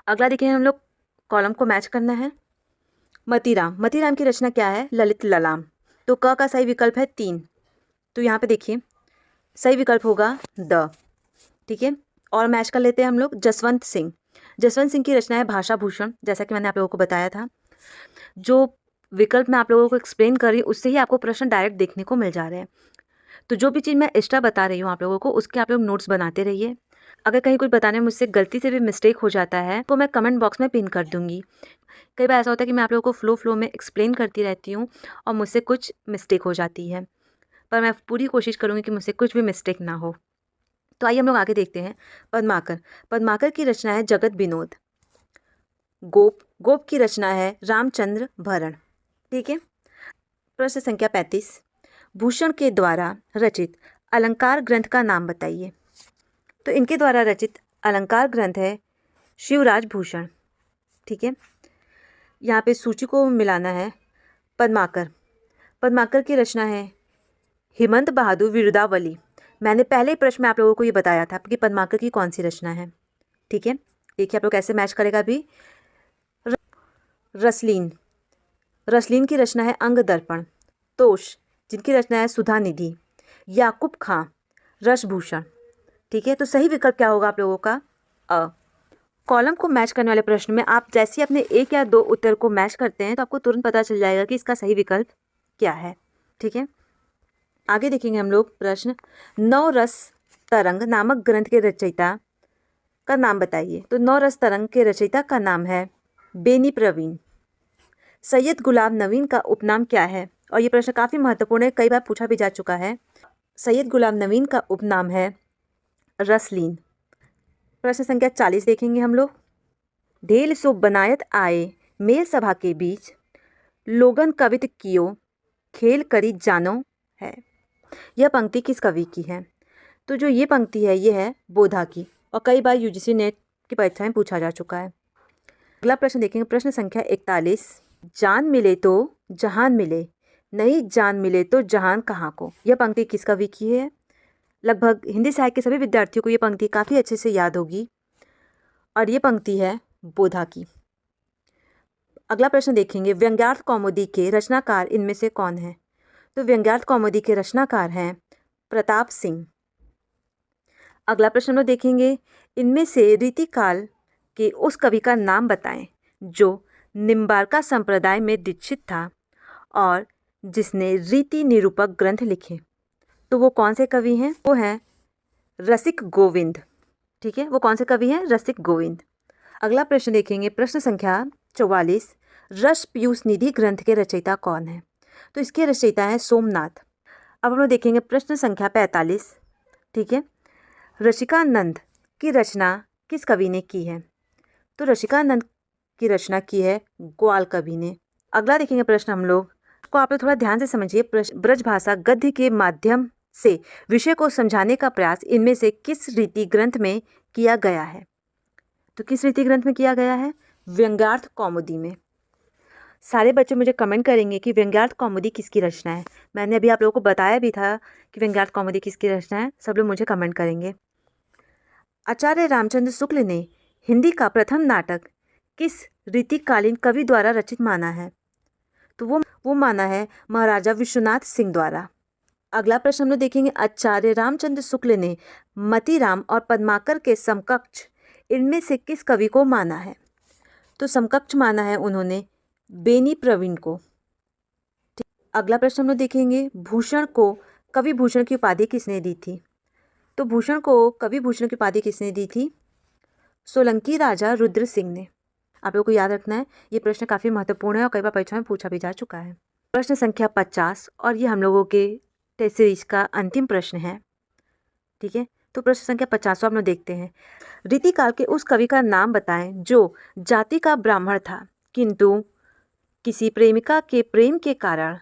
अगला देखिए, हम लोग कॉलम को मैच करना है। मतीराम, मतीराम की रचना क्या है? ललित ललाम। तो क का सही विकल्प है 3, तो यहाँ पे देखिए सही विकल्प होगा द। ठीक है, और मैच कर लेते हैं हम लोग जसवंत सिंह। जसवंत सिंह की रचना है भाषा भूषण, जैसा कि मैंने आप लोगों को बताया था। जो विकल्प मैं आप लोगों को एक्सप्लेन कर रही हूँ उससे ही आपको प्रश्न डायरेक्ट देखने को मिल जा रहे हैं। तो जो भी चीज़ मैं एक्स्ट्रा बता रही हूँ आप लोगों को, उसके आप लोग नोट्स बनाते रहिए। अगर कहीं कुछ बताने में मुझसे गलती से भी मिस्टेक हो जाता है तो मैं कमेंट बॉक्स में पिन कर दूँगी। कई बार ऐसा होता है कि मैं आप लोगों को फ्लो में एक्सप्लेन करती रहती हूँ और मुझसे कुछ मिस्टेक हो जाती है, पर मैं पूरी कोशिश करूँगी कि मुझसे कुछ भी मिस्टेक ना हो। तो आइए हम लोग आगे देखते हैं। पद्माकर, पद्माकर की रचना है जगत विनोद। गोप, गोप की रचना है रामचंद्र भरण। ठीक है, प्रश्न संख्या 35, भूषण के द्वारा रचित अलंकार ग्रंथ का नाम बताइए। तो इनके द्वारा रचित अलंकार ग्रंथ है शिवराज भूषण। ठीक है, यहाँ पे सूची को मिलाना है। पद्माकर, पद्माकर की रचना है हेमंत बहादुर विरुदावली। मैंने पहले ही प्रश्न में आप लोगों को ये बताया था कि पद्माकर की कौन सी रचना है। ठीक है, देखिए आप लोग कैसे मैच करेगा अभी। रसलीन, रसलीन की रचना है अंग दर्पण। तोश, जिनकी रचना है सुधा निधि। याकूब खां, रसभूषण। ठीक है, तो सही विकल्प क्या होगा आप लोगों का? अ। कॉलम को मैच करने वाले प्रश्न में आप जैसे अपने 1 या 2 उत्तर को मैच करते हैं तो आपको तुरंत पता चल जाएगा कि इसका सही विकल्प क्या है। ठीक है, आगे देखेंगे हम लोग प्रश्न, नवरस तरंग नामक ग्रंथ के रचयिता का नाम बताइए। तो नवरस तरंग के रचयिता का नाम है बेनी प्रवीण। सैयद गुलाम नवीन का उपनाम क्या है? और ये प्रश्न काफ़ी महत्वपूर्ण है, कई बार पूछा भी जा चुका है। सैयद गुलाम नवीन का उपनाम है रसलीन। प्रश्न संख्या 40 देखेंगे हम लोग। ढेल सो बनायत आए मेल सभा के बीच, लोगन कवित कियो खेल करी जानो है। यह पंक्ति किस कवि की है? तो जो ये पंक्ति है ये है बोधा की, और कई बार यूजीसी नेट की परीक्षा में पूछा जा चुका है। अगला प्रश्न देखेंगे, प्रश्न संख्या 41, जान मिले तो जहान मिले, नहीं जान मिले तो जहान कहाँ को। यह पंक्ति किस कवि की है? लगभग हिंदी साहित्य के सभी विद्यार्थियों को ये पंक्ति काफ़ी अच्छे से याद होगी, और ये पंक्ति है बोधा की। अगला प्रश्न देखेंगे, व्यंग्यार्थ कौमुदी के रचनाकार इनमें से कौन है? तो व्यंग्यार्थ कौमुदी के रचनाकार हैं प्रताप सिंह। अगला प्रश्न हम लोग देखेंगे, इनमें से रीतिकाल के उस कवि का नाम बताएं जो निम्बार्का संप्रदाय में दीक्षित था और जिसने रीति निरूपक ग्रंथ लिखे। तो वो कौन से कवि हैं? वो हैं रसिक गोविंद। ठीक है, वो कौन से कवि हैं? रसिक गोविंद। अगला प्रश्न देखेंगे, प्रश्न संख्या 44, रस पीयूष निधि ग्रंथ के रचयिता कौन है? तो इसके रचयिता हैं सोमनाथ। अब हम लोग देखेंगे प्रश्न संख्या 45। ठीक है, रसिकानंद की रचना किस कवि ने की है? तो रसिकानंद की रचना की है ग्वाल कवि ने। अगला देखेंगे प्रश्न हम लोग को, आप लोग थोड़ा ध्यान से समझिए। ब्रज भाषा गद्य के माध्यम से विषय को समझाने का प्रयास इनमें से किस रीति ग्रंथ में किया गया है? तो किस रीति ग्रंथ में किया गया है? व्यंग्यार्थ कौमुदी में। सारे बच्चे मुझे कमेंट करेंगे कि व्यंग्यार्थ कौमुदी किसकी रचना है। मैंने अभी आप लोगों को बताया भी था कि व्यंग्यार्थ कौमुदी किसकी रचना है। सब लोग मुझे कमेंट करेंगे। आचार्य रामचंद्र शुक्ल ने हिंदी का प्रथम नाटक किस रीतिकालीन कवि द्वारा रचित माना है? तो वो माना है महाराजा विश्वनाथ सिंह द्वारा। अगला प्रश्न हम लोग देखेंगे, आचार्य रामचंद्र शुक्ल ने मतीराम और पद्माकर के समकक्ष इनमें से किस कवि को माना है? तो समकक्ष माना है उन्होंने बेनी प्रवीण को। अगला प्रश्न हम लोग देखेंगे, भूषण को कवि भूषण की उपाधि किसने दी थी? तो भूषण को कवि भूषण की उपाधि किसने दी थी? सोलंकी राजा रुद्र सिंह ने। आप लोगों को याद रखना है, ये प्रश्न काफ़ी महत्वपूर्ण है और कई बार परीक्षा में पूछा भी जा चुका है। प्रश्न संख्या 50 और ये हम लोगों के टेस्ट सीरीज का अंतिम प्रश्न है। ठीक है, तो प्रश्न संख्या 50 हम लोग देखते हैं। रीतिकाल के उस कवि का नाम बताएं जो जाति का ब्राह्मण था किंतु किसी प्रेमिका के प्रेम के कारण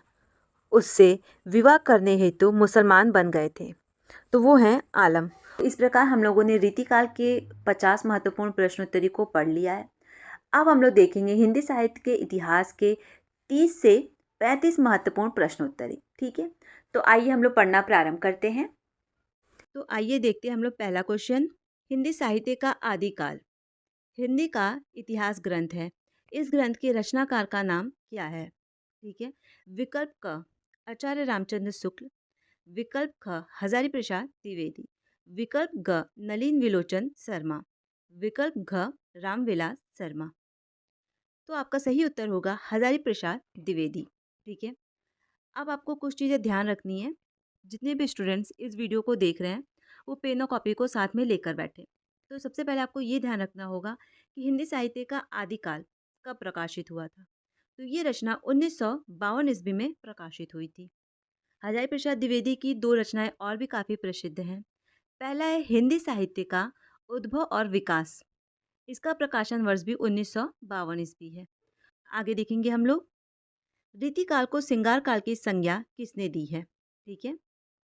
उससे विवाह करने हेतु मुसलमान बन गए थे। तो वो हैं आलम। इस प्रकार हम लोगों ने रीतिकाल के 50 महत्वपूर्ण प्रश्नोत्तरी को पढ़ लिया है। अब हम लोग देखेंगे हिंदी साहित्य के इतिहास के 30 से 35 महत्वपूर्ण प्रश्नोत्तरी। ठीक है, तो आइए हम लोग पढ़ना प्रारंभ करते हैं। तो आइए देखते हैं हम लोग पहला क्वेश्चन, हिंदी साहित्य का आदिकाल। हिंदी का इतिहास ग्रंथ है। इस ग्रंथ के रचनाकार का नाम क्या है? ठीक है, विकल्प क आचार्य रामचंद्र शुक्ल, विकल्प ख हजारी प्रसाद द्विवेदी, विकल्प ग नलिन विलोचन शर्मा, विकल्प घ रामविलास शर्मा। तो आपका सही उत्तर होगा हजारी प्रसाद द्विवेदी। ठीक है, अब आपको कुछ चीज़ें ध्यान रखनी है। जितने भी स्टूडेंट्स इस वीडियो को देख रहे हैं वो पेन और कॉपी को साथ में लेकर बैठे। तो सबसे पहले आपको ये ध्यान रखना होगा कि हिंदी साहित्य का आदिकाल कब प्रकाशित हुआ था। तो ये रचना 1952 ईस्वी में प्रकाशित हुई थी। हजारी प्रसाद द्विवेदी की दो रचनाएं और भी काफ़ी प्रसिद्ध हैं। पहला है हिंदी साहित्य का उद्भव और विकास। इसका प्रकाशन वर्ष भी 1952 ईस्वी है। आगे देखेंगे हम लोग, रीतिकाल को श्रृंगार काल की संज्ञा किसने दी है? ठीक है,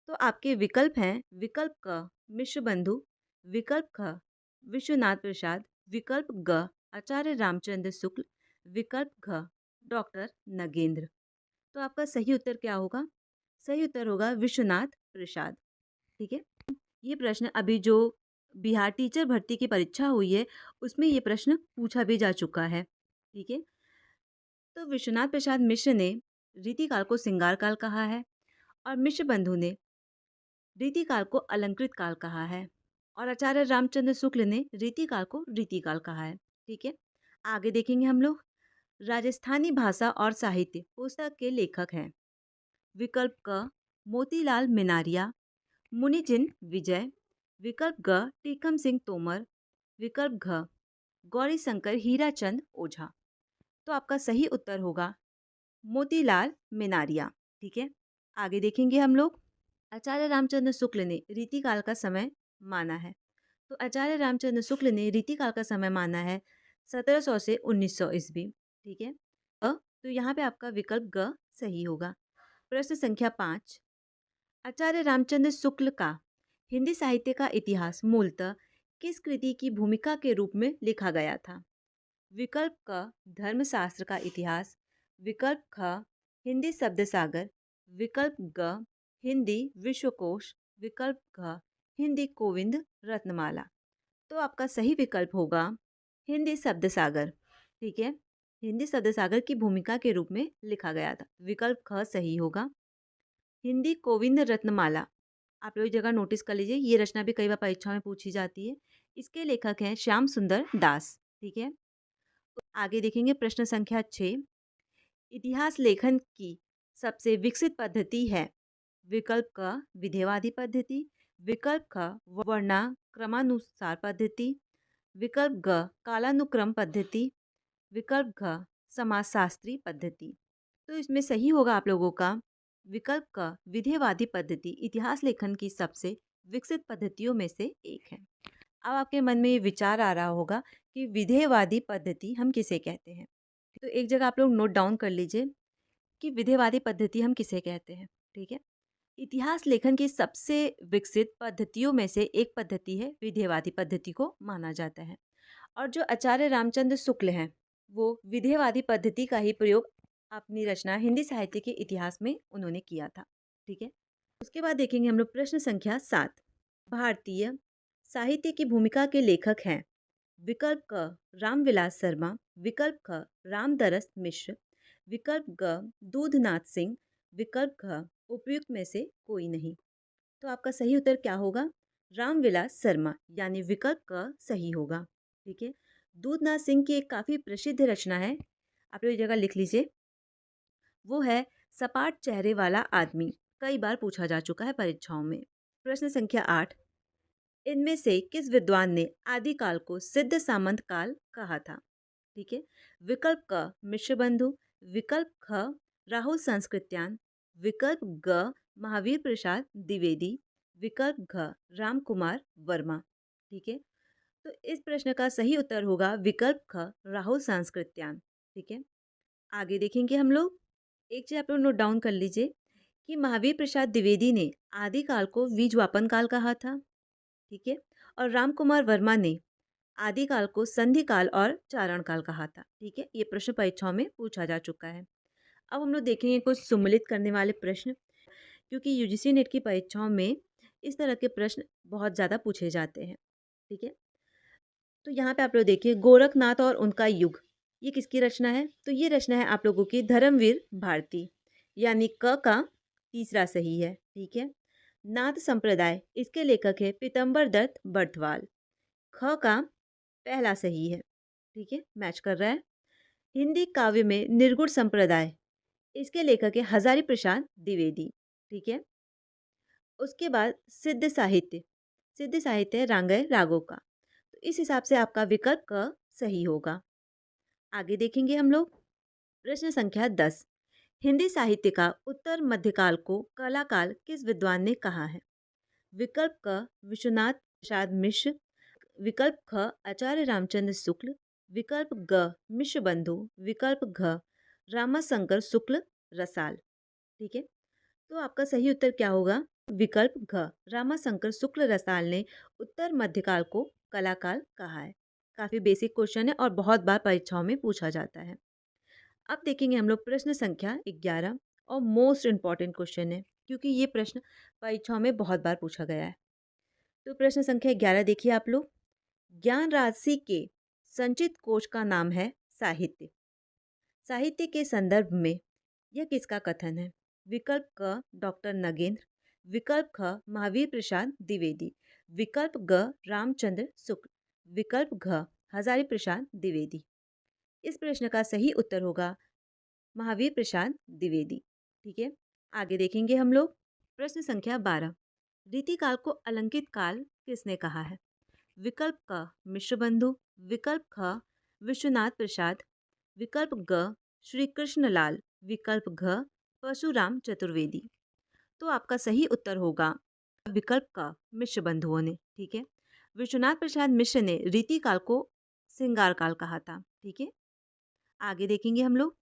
तो आपके विकल्प हैं, विकल्प क मिश्र बंधु, विकल्प ख विश्वनाथ प्रसाद, विकल्प ग आचार्य रामचंद्र शुक्ल, विकल्प घ डॉक्टर नगेंद्र। तो आपका सही उत्तर क्या होगा? सही उत्तर होगा विश्वनाथ प्रसाद। ठीक है, ये प्रश्न अभी जो बिहार टीचर भर्ती की परीक्षा हुई है उसमें ये प्रश्न पूछा भी जा चुका है। ठीक है, तो विश्वनाथ प्रसाद मिश्र ने रीतिकाल को श्रृंगार काल कहा है और मिश्र बंधु ने रीतिकाल को अलंकृत काल कहा है और आचार्य रामचंद्र शुक्ल ने रीतिकाल को रीतिकाल कहा है। ठीक है, आगे देखेंगे हम लोग, राजस्थानी भाषा और साहित्य पुस्तक के लेखक हैं। विकल्प क मोतीलाल मिनारिया, मुनिचिन्ह विजय, विकल्प ग टीकम सिंह तोमर, विकल्प घ गौरी शंकर हीराचंद ओझा। तो आपका सही उत्तर होगा मोतीलाल मिनारिया। ठीक है, आगे देखेंगे हम लोग, आचार्य रामचंद्र शुक्ल ने रीतिकाल का समय माना है। तो आचार्य रामचंद्र शुक्ल ने रीतिकाल का समय माना है 1700 से 1900 ईस्वी। ठीक है, तो यहाँ पे आपका विकल्प ग सही होगा। प्रश्न संख्या 5, आचार्य रामचंद्र शुक्ल का हिंदी साहित्य का इतिहास मूलतः किस कृति की भूमिका के रूप में लिखा गया था? विकल्प क धर्मशास्त्र का इतिहास, विकल्प ख हिंदी शब्द सागर, विकल्प ग हिंदी विश्वकोश, विकल्प घ हिंदी गोविंद रत्नमाला। तो आपका सही विकल्प होगा हिंदी शब्द सागर। ठीक है, हिंदी शब्द सागर की भूमिका के रूप में लिखा गया था। विकल्प ख सही होगा। हिंदी गोविंद रत्नमाला आप लोग जगह नोटिस कर लीजिए, ये रचना भी कई बार परीक्षा में पूछी जाती है। इसके लेखक हैं श्याम सुंदर दास। ठीक है, आगे देखेंगे प्रश्न संख्या 6, इतिहास लेखन की सबसे विकसित पद्धति है। विकल्प क विधेयवादी पद्धति, विकल्प ख वर्णाक्रमानुसार पद्धति, विकल्प ग कालानुक्रम पद्धति, विकल्प घ समाजशास्त्री पद्धति। तो इसमें सही होगा आप लोगों का विकल्प क विधेयवादी पद्धति इतिहास लेखन की सबसे विकसित पद्धतियों में से एक है। अब आपके मन में ये विचार आ रहा होगा कि विधेयवादी पद्धति हम किसे कहते हैं। तो एक जगह आप लोग नोट डाउन कर लीजिए कि विधेयवादी पद्धति हम किसे कहते हैं। ठीक है, इतिहास लेखन की सबसे विकसित पद्धतियों में से एक पद्धति है विधेयवादी पद्धति को माना जाता है। और जो आचार्य रामचंद्र शुक्ल हैं वो विधेयवादी पद्धति का ही प्रयोग अपनी रचना हिंदी साहित्य के इतिहास में उन्होंने किया था। ठीक है, उसके बाद देखेंगे हम लोग प्रश्न संख्या 7। भारतीय साहित्य की भूमिका के लेखक हैं विकल्प क रामविलास शर्मा, विकल्प ख रामदरस मिश्र, विकल्प ग दूधनाथ सिंह, विकल्प घ उपयुक्त में से कोई नहीं। तो आपका सही उत्तर क्या होगा? रामविलास शर्मा, यानी विकल्प क सही होगा। ठीक है, दूधनाथ सिंह की एक काफ़ी प्रसिद्ध रचना है, आप लोग ये जगह लिख लीजिए, वो है सपाट चेहरे वाला आदमी। कई बार पूछा जा चुका है परीक्षाओं में। प्रश्न संख्या 8। इनमें से किस विद्वान ने आदिकाल को सिद्ध सामंत काल कहा था? ठीक है, विकल्प क मिश्रबंधु, विकल्प ख राहुल संस्कृत्यान, विकल्प ग महावीर प्रसाद द्विवेदी, विकल्प घ राम कुमार वर्मा। ठीक है, तो इस प्रश्न का सही उत्तर होगा विकल्प ख राहुल संस्कृत्यान। ठीक है, आगे देखेंगे हम लोग। एक चीज आप लोग नोट डाउन कर लीजिए कि महावीर प्रसाद द्विवेदी ने आदिकाल को बीजवापन काल कहा था। ठीक है, और राम कुमार वर्मा ने आदिकाल को संधि काल और चारण काल कहा था। ठीक है, ये प्रश्न परीक्षाओं में पूछा जा चुका है। अब हम लोग देखेंगे कुछ सम्मिलित करने वाले प्रश्न, क्योंकि यूजीसी नेट की परीक्षाओं में इस तरह के प्रश्न बहुत ज़्यादा पूछे जाते हैं। ठीक है, तो यहाँ पे आप लोग देखिए गोरखनाथ और उनका युग, ये किसकी रचना है? तो ये रचना है आप लोगों की धर्मवीर भारती, यानी क का तीसरा सही है। ठीक है, नाथ संप्रदाय, इसके लेखक है पीतम्बर दत्त बर्थवाल। ख का पहला सही है। ठीक है, मैच कर रहा है। हिंदी काव्य में निर्गुण संप्रदाय, इसके लेखक है हजारी प्रसाद द्विवेदी। ठीक है, उसके बाद सिद्ध साहित्य है रांगय रागों का। तो इस हिसाब से आपका विकल्प क सही होगा। आगे देखेंगे हम लोग प्रश्न संख्या 10। हिंदी साहित्य का उत्तर मध्यकाल को कलाकाल किस विद्वान ने कहा है? विकल्प क विश्वनाथ प्रसाद मिश्र, विकल्प ख आचार्य रामचंद्र शुक्ल, विकल्प ग मिश्र बंधु, विकल्प घ रामाशंकर शुक्ल रसाल। ठीक है, तो आपका सही उत्तर क्या होगा? विकल्प घ रामाशंकर शुक्ल रसाल ने उत्तर मध्यकाल को कलाकाल कहा है। काफी बेसिक क्वेश्चन है और बहुत बार परीक्षाओं में पूछा जाता है। अब देखेंगे हम लोग प्रश्न संख्या 11 और मोस्ट इम्पॉर्टेंट क्वेश्चन है, क्योंकि ये प्रश्न परीक्षाओं में बहुत बार पूछा गया है। तो प्रश्न संख्या 11 देखिए आप लोग। ज्ञान राशि के संचित कोश का नाम है साहित्य। साहित्य के संदर्भ में यह किसका कथन है? विकल्प क डॉक्टर नगेंद्र, विकल्प ख महावीर प्रसाद द्विवेदी, विकल्प ग रामचंद्र शुक्ल, विकल्प घ हजारी प्रसाद द्विवेदी। इस प्रश्न का सही उत्तर होगा महावीर प्रसाद द्विवेदी। ठीक है, आगे देखेंगे हम लोग प्रश्न संख्या 12। रीतिकाल को अलंकित काल किसने कहा है? विकल्प क मिश्रबंधु, विकल्प ख विश्वनाथ प्रसाद, विकल्प ग श्री कृष्णलाल, विकल्प घ परशुराम चतुर्वेदी। तो आपका सही उत्तर होगा विकल्प का मिश्र बंधुओं ने। ठीक है, विश्वनाथ प्रसाद मिश्र ने रीतिकाल को श्रृंगार काल कहा था। ठीक है, आगे देखेंगे हम लोग।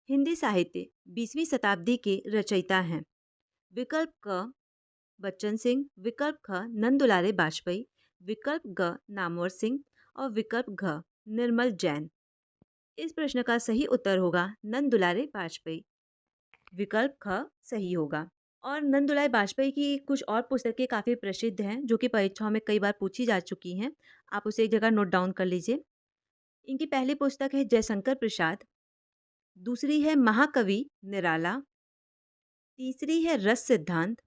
हिंदी साहित्य 20वीं शताब्दी के रचयिता हैं। विकल्प क बच्चन सिंह, विकल्प ख नंदुलारे बाजपेयी, विकल्प ग नामवर सिंह और विकल्प घ निर्मल जैन। इस प्रश्न का सही उत्तर होगा नंदुलारे बाजपेयी। विकल्प ख सही होगा। और नंदुलारे बाजपेयी की कुछ और पुस्तकें काफ़ी प्रसिद्ध हैं, जो कि परीक्षाओं में कई बार पूछी जा चुकी हैं। आप उसे एक जगह नोट डाउन कर लीजिए। इनकी पहली पुस्तक है जयशंकर प्रसाद, दूसरी है महाकवि निराला, तीसरी है रस सिद्धांत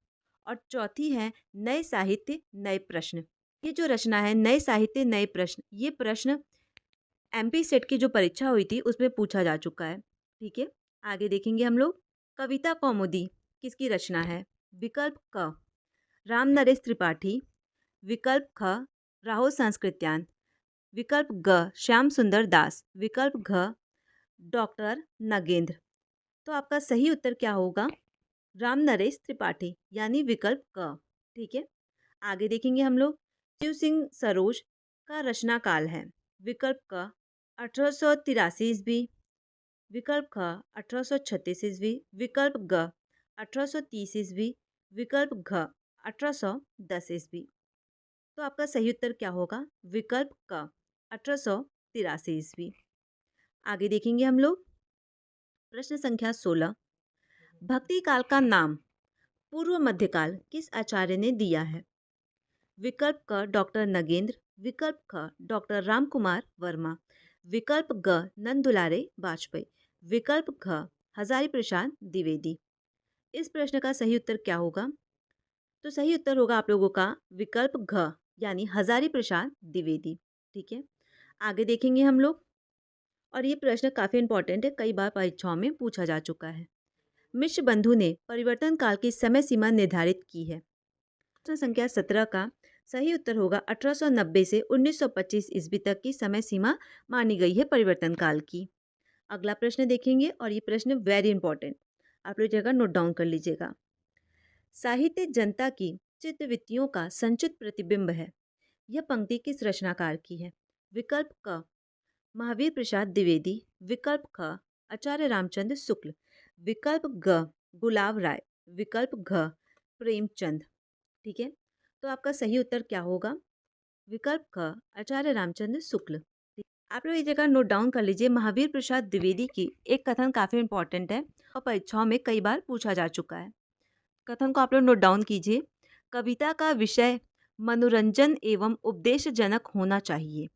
और चौथी है नए साहित्य नए प्रश्न। ये जो रचना है नए साहित्य नए प्रश्न, ये प्रश्न एमपी सेट की जो परीक्षा हुई थी उसमें पूछा जा चुका है। ठीक है, आगे देखेंगे हम लोग। कविता कौमुदी किसकी रचना है? विकल्प क राम नरेश त्रिपाठी, विकल्प ख राहुल संस्कृत्यान, विकल्प ग श्याम सुंदर दास, विकल्प घ डॉक्टर नगेंद्र। तो आपका सही उत्तर क्या होगा? राम नरेश त्रिपाठी, यानी विकल्प क। ठीक है, आगे देखेंगे हम लोग। शिव सिंह सरोज का रचना काल है। विकल्प क 1883 ईस्वी, विकल्प ख 1836 ईस्वी, विकल्प ग 1830 ईस्वी, विकल्प घ 1810 ईस्वी। तो आपका सही उत्तर क्या होगा? विकल्प क 1883 ईस्वी। आगे देखेंगे हम लोग। प्रश्न संख्या 16, भक्ति काल का नाम पूर्व मध्यकाल किस आचार्य ने दिया है? विकल्प क डॉक्टर नगेंद्र, विकल्प ख डॉक्टर रामकुमार वर्मा, विकल्प ग नंदुलारे वाजपेयी, विकल्प घ हजारी प्रसाद द्विवेदी। इस प्रश्न का सही उत्तर क्या होगा? तो सही उत्तर होगा आप लोगों का विकल्प घ यानी हजारी प्रसाद द्विवेदी। ठीक है, आगे देखेंगे हम लोग। और ये प्रश्न काफ़ी इंपॉर्टेंट है, कई बार परीक्षाओं में पूछा जा चुका है। मिश्र बंधु ने परिवर्तन काल की समय सीमा निर्धारित की है। प्रश्न संख्या 17 का सही उत्तर होगा 1890 से 1925 ईस्वी तक की समय सीमा मानी गई है परिवर्तन काल की। अगला प्रश्न देखेंगे और ये प्रश्न वेरी इंपॉर्टेंट, आप लोग जगह नोट डाउन कर लीजिएगा। साहित्य जनता की चित्तवृत्तियों का संचित प्रतिबिंब है। यह पंक्ति किस रचनाकार की है? विकल्प क महावीर प्रसाद द्विवेदी, विकल्प ख आचार्य रामचंद्र शुक्ल, विकल्प ग गुलाब राय, विकल्प घ प्रेमचंद। ठीक है, तो आपका सही उत्तर क्या होगा? विकल्प ख आचार्य रामचंद्र शुक्ल। आप लोग ये जगह नोट डाउन कर लीजिए। महावीर प्रसाद द्विवेदी की एक कथन काफ़ी इंपॉर्टेंट है और परीक्षाओं में कई बार पूछा जा चुका है। कथन को आप लोग नोट डाउन कीजिए। कविता का विषय मनोरंजन एवं उपदेशजनक होना चाहिए।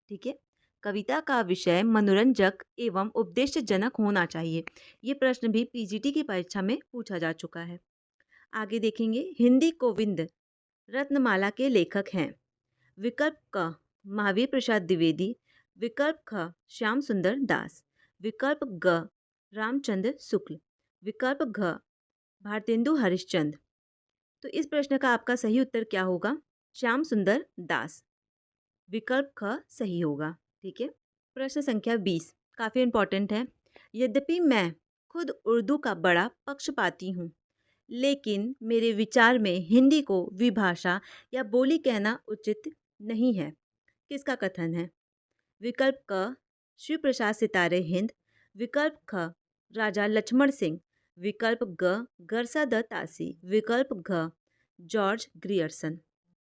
ठीक है, कविता का विषय मनोरंजक एवं उपदेशजनक होना चाहिए। ये प्रश्न भी पीजीटी की परीक्षा में पूछा जा चुका है। आगे देखेंगे, हिंदी गोविंद रत्नमाला के लेखक हैं। विकल्प क महावीर प्रसाद द्विवेदी, विकल्प ख श्याम सुंदर दास, विकल्प ग रामचंद्र शुक्ल, विकल्प घ भारतेंदु हरिश्चंद्र। तो इस प्रश्न का आपका सही उत्तर क्या होगा? श्याम सुंदर दास, विकल्प ख सही होगा। ठीक है, प्रश्न संख्या 20 काफ़ी इंपॉर्टेंट है। यद्यपि मैं खुद उर्दू का बड़ा पक्षपाती हूँ, लेकिन मेरे विचार में हिंदी को विभाषा या बोली कहना उचित नहीं है। किसका कथन है? विकल्प क शिव प्रसाद सितारे हिंद, विकल्प ख राजा लक्ष्मण सिंह, विकल्प ग गरसादत्त तासी, विकल्प घ जॉर्ज ग्रियर्सन।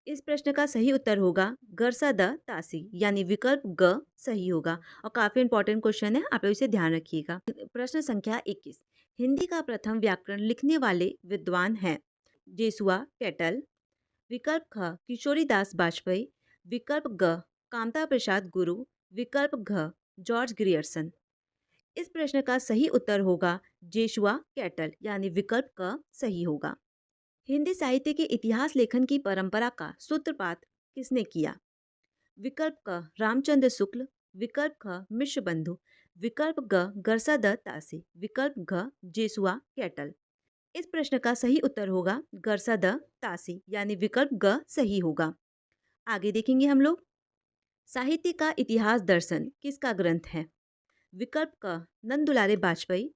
इस प्रश्न का सही उत्तर होगा गरसादत्त तासी यानी विकल्प ग सही होगा और काफ़ी इंपॉर्टेंट क्वेश्चन है, आप लोग इसे ध्यान रखिएगा। प्रश्न संख्या 21, हिंदी का प्रथम व्याकरण लिखने वाले विद्वान हैं? जेसुआ कैटल, विकल्प ख किशोरीदास वाजपेयी, विकल्प ग कामता प्रसाद गुरु, विकल्प घ जॉर्ज ग्रियर्सन। इस प्रश्न का सही उत्तर होगा जेसुआ कैटल यानी विकल्प क सही होगा। हिंदी साहित्य के इतिहास लेखन की परंपरा का सूत्रपात किसने किया? विकल्प क रामचंद्र शुक्ल, विकल्प ख मिश्र बंधु, विकल्प ग गरसादत्त तासी, विकल्प घ जेसुआ कैटल। इस प्रश्न का सही उत्तर होगा गरसादत्त तासी यानी विकल्प ग सही होगा। आगे देखेंगे हम लोग, साहित्य का इतिहास दर्शन किसका ग्रंथ है? विकल्प क नंदुलारे वाजपेयी,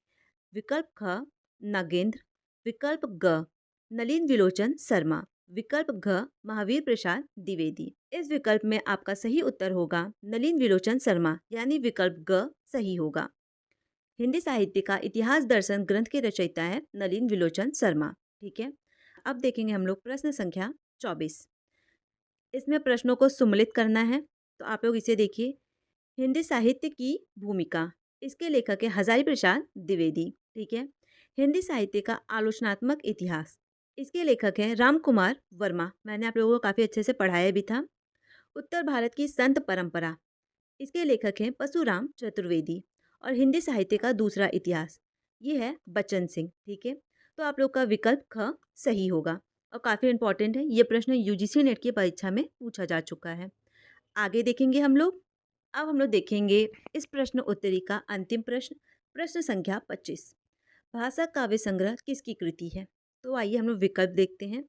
विकल्प ख नागेंद्र, विकल्प ग नलिन विलोचन शर्मा, विकल्प घ महावीर प्रसाद द्विवेदी। इस विकल्प में आपका सही उत्तर होगा नलिन विलोचन शर्मा यानी विकल्प ग सही होगा। हिंदी साहित्य का इतिहास दर्शन ग्रंथ के रचयिता है नलिन विलोचन शर्मा। ठीक है, अब देखेंगे हम लोग प्रश्न संख्या 24। इसमें प्रश्नों को सुमेलित करना है, तो आप लोग इसे देखिए। हिंदी साहित्य की भूमिका, इसके लेखक है हजारी प्रसाद द्विवेदी। ठीक है, हिंदी साहित्य का आलोचनात्मक इतिहास, इसके लेखक हैं रामकुमार वर्मा। मैंने आप लोगों को काफ़ी अच्छे से पढ़ाया भी था। उत्तर भारत की संत परंपरा, इसके लेखक हैं परशुराम चतुर्वेदी। और हिंदी साहित्य का दूसरा इतिहास, ये है बच्चन सिंह। ठीक है, तो आप लोग का विकल्प ख सही होगा और काफ़ी इंपॉर्टेंट है। ये प्रश्न यूजीसी नेट की परीक्षा में पूछा जा चुका है। आगे देखेंगे हम लोग। अब हम लोग देखेंगे इस प्रश्न उत्तरी का अंतिम प्रश्न, प्रश्न संख्या 25। भाषा काव्य संग्रह किसकी कृति है? तो आइए हम लोग विकल्प देखते हैं।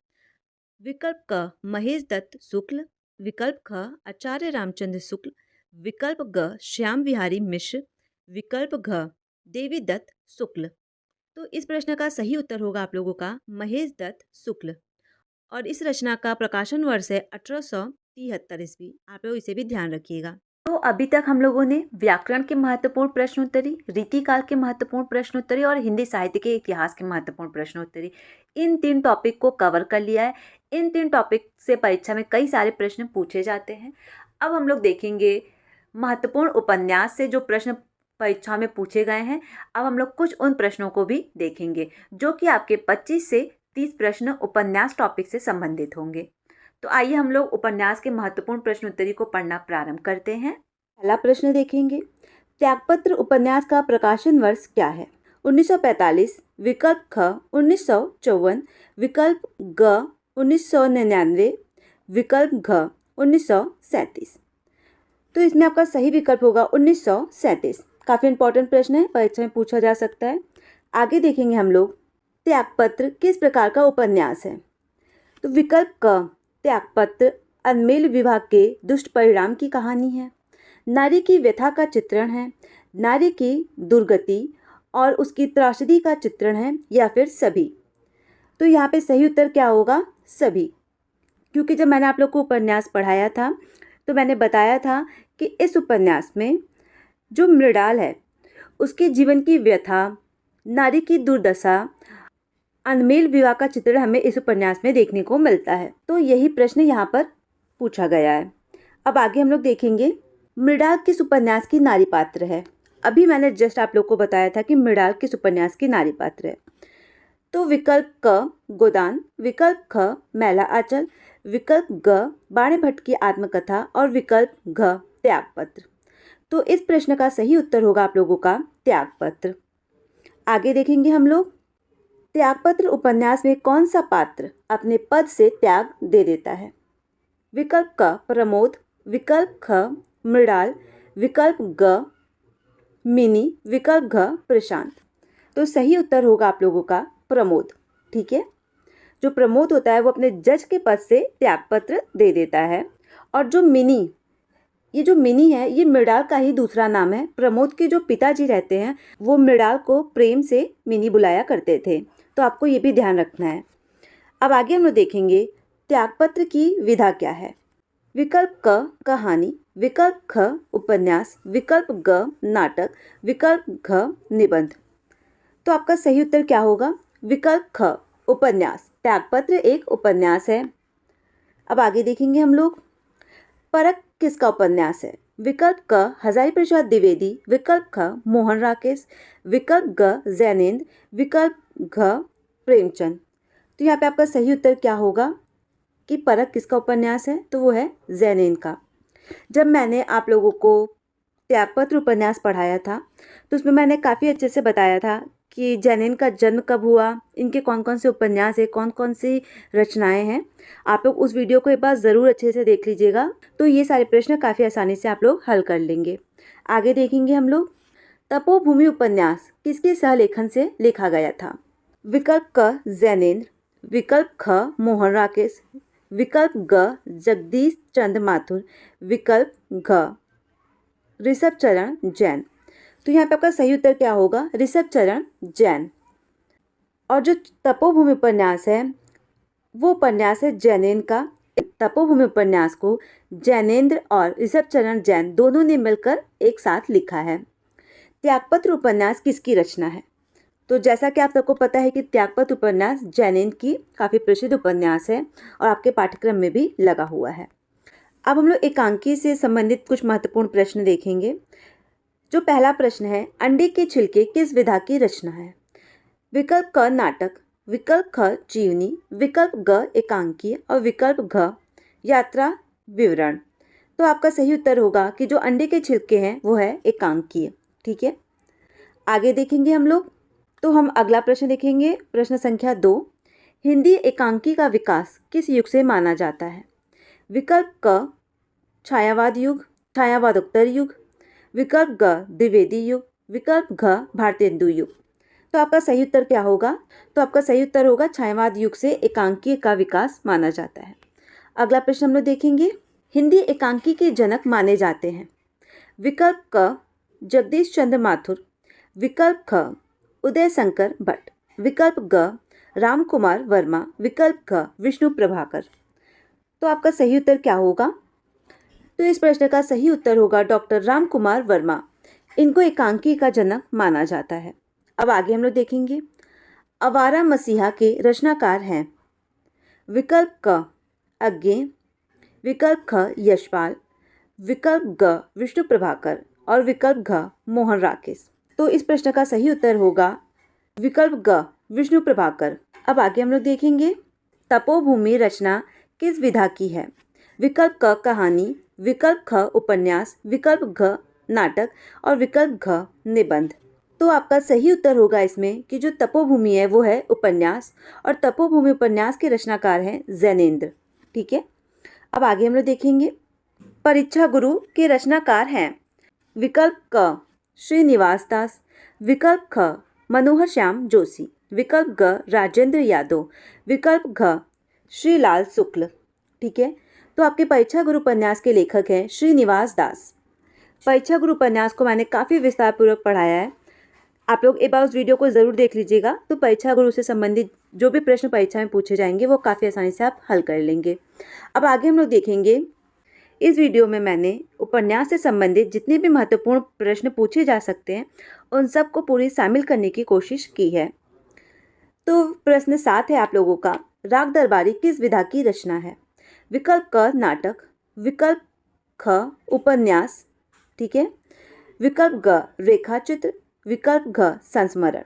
विकल्प क महेश दत्त शुक्ल, विकल्प ख आचार्य रामचंद्र शुक्ल, विकल्प ग श्याम बिहारी मिश्र, विकल्प घ देवी दत्त शुक्ल। तो इस प्रश्न का सही उत्तर होगा आप लोगों का महेश दत्त शुक्ल और इस रचना का प्रकाशन वर्ष है 1873 ईस्वी। आप लोग इसे भी ध्यान रखिएगा। तो अभी तक हम लोगों ने व्याकरण के महत्वपूर्ण प्रश्नोत्तरी, रीतिकाल के महत्वपूर्ण प्रश्नोत्तरी और हिंदी साहित्य के इतिहास के महत्वपूर्ण प्रश्नोत्तरी, इन 3 टॉपिक को कवर कर लिया है। इन 3 टॉपिक से परीक्षा में कई सारे प्रश्न पूछे जाते हैं। अब हम लोग देखेंगे महत्वपूर्ण उपन्यास से जो प्रश्न परीक्षा में पूछे गए हैं। अब हम लोग कुछ उन प्रश्नों को भी देखेंगे जो कि आपके 25 से 30 प्रश्न उपन्यास टॉपिक से संबंधित होंगे। तो आइए हम लोग उपन्यास के महत्वपूर्ण प्रश्नोत्तरी को पढ़ना प्रारंभ करते हैं। पहला प्रश्न देखेंगे, त्यागपत्र उपन्यास का प्रकाशन वर्ष क्या है? 1945, विकल्प ख 1954, विकल्प ग 1999, विकल्प घ 1937। तो इसमें आपका सही विकल्प होगा 1937। काफ़ी इंपॉर्टेंट प्रश्न है, परीक्षा में पूछा जा सकता है। आगे देखेंगे हम लोग, त्यागपत्र किस प्रकार का उपन्यास है? तो विकल्प क, त्यागपत्र अनमेल विवाह के दुष्ट परिणाम की कहानी है, नारी की व्यथा का चित्रण है, नारी की दुर्गति और उसकी त्रासदी का चित्रण है, या फिर सभी। तो यहाँ पे सही उत्तर क्या होगा? सभी। क्योंकि जब मैंने आप लोग को उपन्यास पढ़ाया था तो मैंने बताया था कि इस उपन्यास में जो मृणाल है उसके जीवन की व्यथा, नारी की दुर्दशा, अनमेल विवाह का चित्रण हमें इस उपन्यास में देखने को मिलता है। तो यही प्रश्न यहाँ पर पूछा गया है। अब आगे हम लोग देखेंगे, मृणाल किस उपन्यास की नारी पात्र है? अभी मैंने जस्ट आप लोग को बताया था कि मृणाल किस उपन्यास की नारी पात्र है। तो विकल्प क गोदान, विकल्प ख मैला आंचल, विकल्प ग बाणे भट्ट की आत्मकथा और विकल्प घ त्यागपत्र। तो इस प्रश्न का सही उत्तर होगा आप लोगों का त्यागपत्र। आगे देखेंगे हम लोग, त्यागपत्र उपन्यास में कौन सा पात्र अपने पद से त्याग दे देता है? विकल्प क प्रमोद, विकल्प ख मृणाल, विकल्प ग मिनी, विकल्प घ प्रशांत। तो सही उत्तर होगा आप लोगों का प्रमोद। ठीक है, जो प्रमोद होता है वो अपने जज के पद से त्यागपत्र दे देता है। और जो मिनी, ये जो मिनी है ये मृणाल का ही दूसरा नाम है। प्रमोद के जो पिताजी रहते हैं वो मृणाल को प्रेम से मिनी बुलाया करते थे, तो आपको ये भी ध्यान रखना है। अब आगे हम लोग देखेंगे, त्यागपत्र की विधा क्या है? विकल्प क कहानी, विकल्प ख उपन्यास, विकल्प ग नाटक, विकल्प घ निबंध। तो आपका सही उत्तर क्या होगा? विकल्प ख उपन्यास। त्यागपत्र एक उपन्यास है। अब आगे देखेंगे हम लोग, परख किसका उपन्यास है? विकल्प क हजारी प्रसाद द्विवेदी, विकल्प ख मोहन राकेश, विकल्प ग जैनेन्द्र, विकल्प घ प्रेमचंद। तो यहाँ पे आपका सही उत्तर क्या होगा कि परख किसका उपन्यास है? तो वो है जैनेन्द्र का। जब मैंने आप लोगों को त्यागपत्र उपन्यास पढ़ाया था तो उसमें मैंने काफ़ी अच्छे से बताया था कि जैनेन्द्र का जन्म कब हुआ, इनके कौन कौन से उपन्यास है, कौन कौन सी रचनाएं हैं। आप लोग उस वीडियो को एक बार ज़रूर अच्छे से देख लीजिएगा, तो ये सारे प्रश्न काफ़ी आसानी से आप लोग हल कर लेंगे। आगे देखेंगे हम लोग, तपोभूमि उपन्यास किसके सहलेखन से लिखा गया था? विकल्प क जैनेन्द्र, विकल्प ख मोहन राकेश, विकल्प ग जगदीश चंद्र माथुर, विकल्प घ ऋषभ चरण जैन। तो यहाँ पे आपका सही उत्तर क्या होगा? ऋषभ चरण जैन। और जो तपोभूमि उपन्यास है वो उपन्यास है जैनेन्द्र का। तपोभूमि उपन्यास को जैनेन्द्र और ऋषभ चरण जैन दोनों ने मिलकर एक साथ लिखा है। त्यागपत्र उपन्यास किसकी रचना है? तो जैसा कि आप सबको पता है कि त्यागपत्र उपन्यास जैनेन्द्र की काफ़ी प्रसिद्ध उपन्यास है और आपके पाठ्यक्रम में भी लगा हुआ है। अब हम लोग एकांकी से संबंधित कुछ महत्वपूर्ण प्रश्न देखेंगे। जो पहला प्रश्न है, अंडे के छिलके किस विधा की रचना है? विकल्प क नाटक, विकल्प ख जीवनी, विकल्प ग एकांकी और विकल्प घ यात्रा विवरण। तो आपका सही उत्तर होगा कि जो अंडे के छिलके हैं वो है एकांकीय। ठीक है, आगे देखेंगे हम लोग। तो हम अगला प्रश्न देखेंगे, प्रश्न संख्या 2, हिंदी एकांकी का विकास किस युग से माना जाता है? विकल्प क छायावाद युग, छायावादोत्तर युग, विकल्प ग द्विवेदी युग, विकल्प घ भारतेंदु युग। तो आपका सही उत्तर क्या होगा? तो आपका सही उत्तर होगा छायावाद युग से एकांकी का विकास माना जाता है। अगला प्रश्न हम लोग देखेंगे, हिंदी एकांकी के जनक माने जाते हैं। विकल्प क जगदीश चंद्र माथुर, विकल्प ख उदय शंकर भट्ट, विकल्प ग राम कुमार वर्मा, विकल्प घ विष्णु प्रभाकर। तो आपका सही उत्तर क्या होगा? तो इस प्रश्न का सही उत्तर होगा डॉक्टर राम कुमार वर्मा। इनको एकांकी का जनक माना जाता है। अब आगे हम लोग देखेंगे, आवारा मसीहा के रचनाकार हैं। विकल्प क अज्ञे, विकल्प ख यशपाल, विकल्प ग विष्णु प्रभाकर और विकल्प घ मोहन राकेश। तो इस प्रश्न का सही उत्तर होगा विकल्प ग विष्णु प्रभाकर। अब आगे हम लोग देखेंगे तपोभूमि रचना किस विधा की है। विकल्प क कहानी, विकल्प ख उपन्यास, विकल्प घ नाटक और विकल्प घ निबंध। तो आपका सही उत्तर होगा इसमें कि जो तपोभूमि है वो है उपन्यास और तपोभूमि उपन्यास के रचनाकार हैं जैनेन्द्र। ठीक है, अब आगे हम लोग देखेंगे परीक्षा गुरु के रचनाकार हैं। विकल्प क श्रीनिवास दास, विकल्प ख मनोहर श्याम जोशी, विकल्प ग राजेंद्र यादव, विकल्प घ श्रीलाल शुक्ल। ठीक है, तो आपके परीक्षा गुरु उपन्यास के लेखक हैं श्रीनिवास दास। परीक्षा गुरु उपन्यास को मैंने काफ़ी विस्तार पूर्वक पढ़ाया है, आप लोग एक बार उस वीडियो को ज़रूर देख लीजिएगा। तो परीक्षा गुरु से संबंधित जो भी प्रश्न परीक्षा में पूछे जाएंगे वो काफ़ी आसानी से आप हल कर लेंगे। अब आगे हम लोग देखेंगे, इस वीडियो में मैंने उपन्यास से संबंधित जितने भी महत्वपूर्ण प्रश्न पूछे जा सकते हैं उन सब को पूरी शामिल करने की कोशिश की है। तो प्रश्न 7 है आप लोगों का, राग दरबारी किस विधा की रचना है। विकल्प क नाटक, विकल्प ख उपन्यास, ठीक है, विकल्प ग रेखाचित्र, विकल्प घ संस्मरण।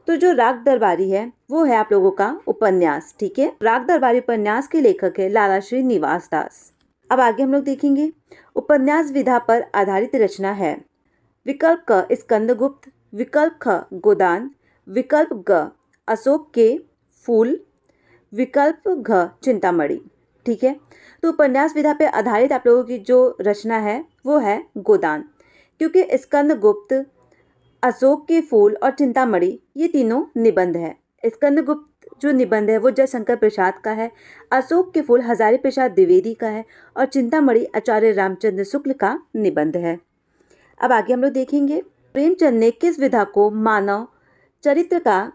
तो जो राग दरबारी है वो है आप लोगों का उपन्यास। ठीक है, राग दरबारी उपन्यास के लेखक है लाला श्रीनिवास दास। अब आगे हम लोग देखेंगे उपन्यास विधा पर आधारित रचना है। विकल्प क स्कंदगुप्त, विकल्प ख गोदान, विकल्प ग अशोक के फूल, विकल्प घ चिंतामणि। ठीक है, तो उपन्यास विधा पर आधारित आप लोगों की जो रचना है वो है गोदान, क्योंकि स्कंदगुप्त, अशोक के फूल और चिंतामणि ये तीनों निबंध है। स्कंदगुप्त जो निबंध है वो जयशंकर प्रसाद का है, अशोक के फूल हजारी प्रसाद द्विवेदी का है और चिंतामणि आचार्य रामचंद्र शुक्ल का निबंध है। अब आगे हम लोग देखेंगे प्रेमचंद ने किस विधा को मानव चरित्र का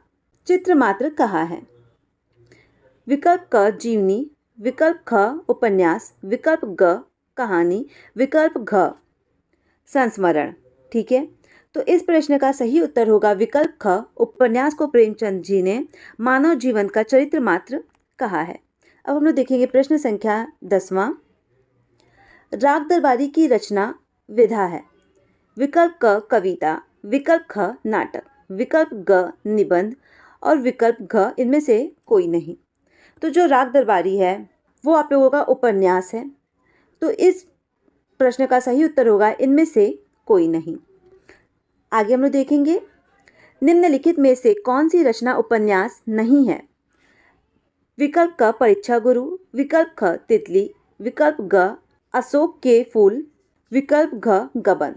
चित्र मात्र कहा है। विकल्प क जीवनी, विकल्प ख उपन्यास, विकल्प ग कहानी, विकल्प घ संस्मरण। ठीक है, तो इस प्रश्न का सही उत्तर होगा विकल्प ख, उपन्यास को प्रेमचंद जी ने मानव जीवन का चरित्र मात्र कहा है। अब हम लोग देखेंगे प्रश्न संख्या 10वां, राग दरबारी की रचना विधा है। विकल्प क कविता, विकल्प ख नाटक, विकल्प ग निबंध और विकल्प घ इनमें से कोई नहीं। तो जो राग दरबारी है वो आप लोगों का उपन्यास है, तो इस प्रश्न का सही उत्तर होगा इनमें से कोई नहीं। आगे हम लोग देखेंगे निम्नलिखित में से कौन सी रचना उपन्यास नहीं है। विकल्प क परीक्षा गुरु, विकल्प ख तितली, विकल्प ग अशोक के फूल, विकल्प घ गबन।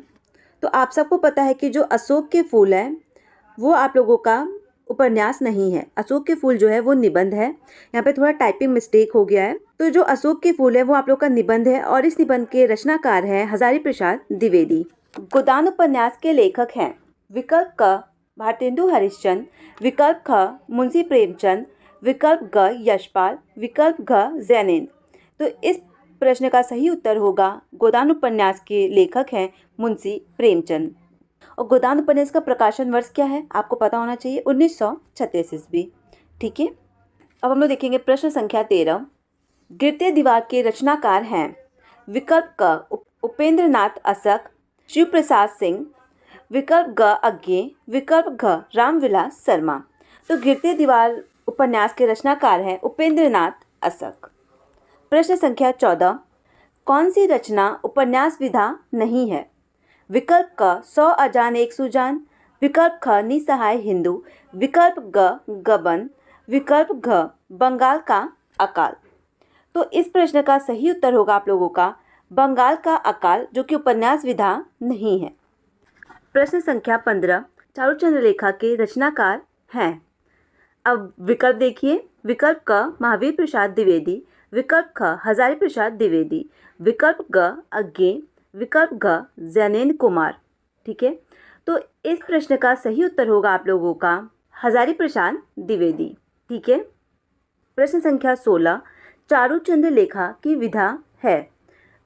तो आप सबको पता है कि जो अशोक के फूल है वो आप लोगों का उपन्यास नहीं है। अशोक के फूल जो है वो निबंध है। यहाँ पे थोड़ा टाइपिंग मिस्टेक हो गया है। तो जो अशोक के फूल है वो आप लोग का निबंध है और इस निबंध के रचनाकार हैं हजारी प्रसाद द्विवेदी। गोदान उपन्यास के लेखक हैं विकल्प क भारतेंदु हरिश्चंद्र, विकल्प ख मुंशी प्रेमचंद, विकल्प ग यशपाल, विकल्प घ जैनेन्द्र। तो इस प्रश्न का सही उत्तर होगा गोदान उपन्यास के लेखक हैं मुंशी प्रेमचंद। और गोदान उपन्यास का प्रकाशन वर्ष क्या है आपको पता होना चाहिए, 1936 ईस्वी। ठीक है, अब हम लोग देखेंगे प्रश्न संख्या 13, गिरते दीवार के रचनाकार हैं। विकल्प क उपेंद्र नाथ अशक, शिव प्रसाद सिंह, विकल्प ग अज्ञे, विकल्प घ रामविलास शर्मा। तो गिरते दीवार उपन्यास के रचनाकार हैं उपेंद्र नाथ अशक। प्रश्न संख्या 14, कौन सी रचना उपन्यास विधा नहीं है। विकल्प क 100 अजान एक सुजान, विकल्प ख निसहाय हिंदू, विकल्प ग गबन, विकल्प घ बंगाल का अकाल। तो इस प्रश्न का सही उत्तर होगा आप लोगों का बंगाल का अकाल, जो कि उपन्यास विधा नहीं है। प्रश्न संख्या 15, चारुचंद्र लेखा के रचनाकार हैं। अब विकल्प देखिए, विकल्प क महावीर प्रसाद द्विवेदी, विकल्प ख हजारी प्रसाद द्विवेदी, विकल्प ग अज्ञे, विकल्प घ जैनेन्द्र कुमार। ठीक है, तो इस प्रश्न का सही उत्तर होगा आप लोगों का हजारी प्रसाद द्विवेदी। ठीक है, प्रश्न संख्या 16, चारुचंद्र लेखा की विधा है।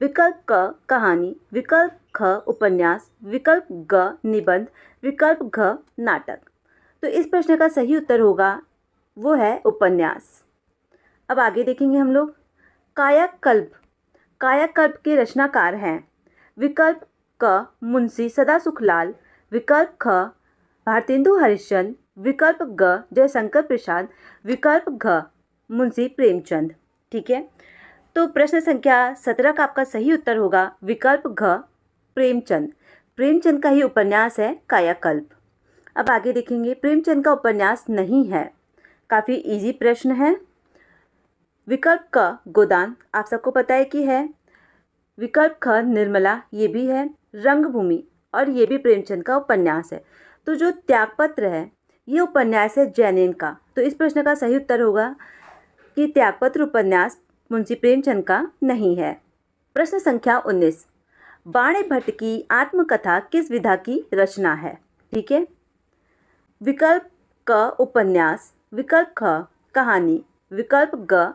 विकल्प क कहानी, विकल्प ख उपन्यास, विकल्प ग निबंध, विकल्प घ नाटक। तो इस प्रश्न का सही उत्तर होगा वो है उपन्यास। अब आगे देखेंगे हम लोग कायाकल्प। कायाकल्प के रचनाकार हैं। विकल्प क मुंशी सदासुखलाल, विकल्प ख भारतेंदु हरिश्चंद्र, विकल्प ग जयशंकर प्रसाद, विकल्प घ मुंशी प्रेमचंद। ठीक है, तो प्रश्न संख्या 17 का आपका सही उत्तर होगा विकल्प घ प्रेमचंद। प्रेमचंद का ही उपन्यास है कायाकल्प। अब आगे देखेंगे, प्रेमचंद का उपन्यास नहीं है, काफ़ी इजी प्रश्न है। विकल्प क गोदान, आप सबको पता है कि है। विकल्प ख निर्मला, ये भी है। रंगभूमि, और ये भी प्रेमचंद का उपन्यास है। तो जो त्यागपत्र है ये उपन्यास है जैनेन का। तो इस प्रश्न का सही उत्तर होगा कि त्यागपत्र उपन्यास मुंशी प्रेमचंद का नहीं है। प्रश्न संख्या 19, बाणे भट्ट की आत्मकथा किस विधा की रचना है? ठीक है, विकल्प क उपन्यास, विकल्प ख कहानी, विकल्प ग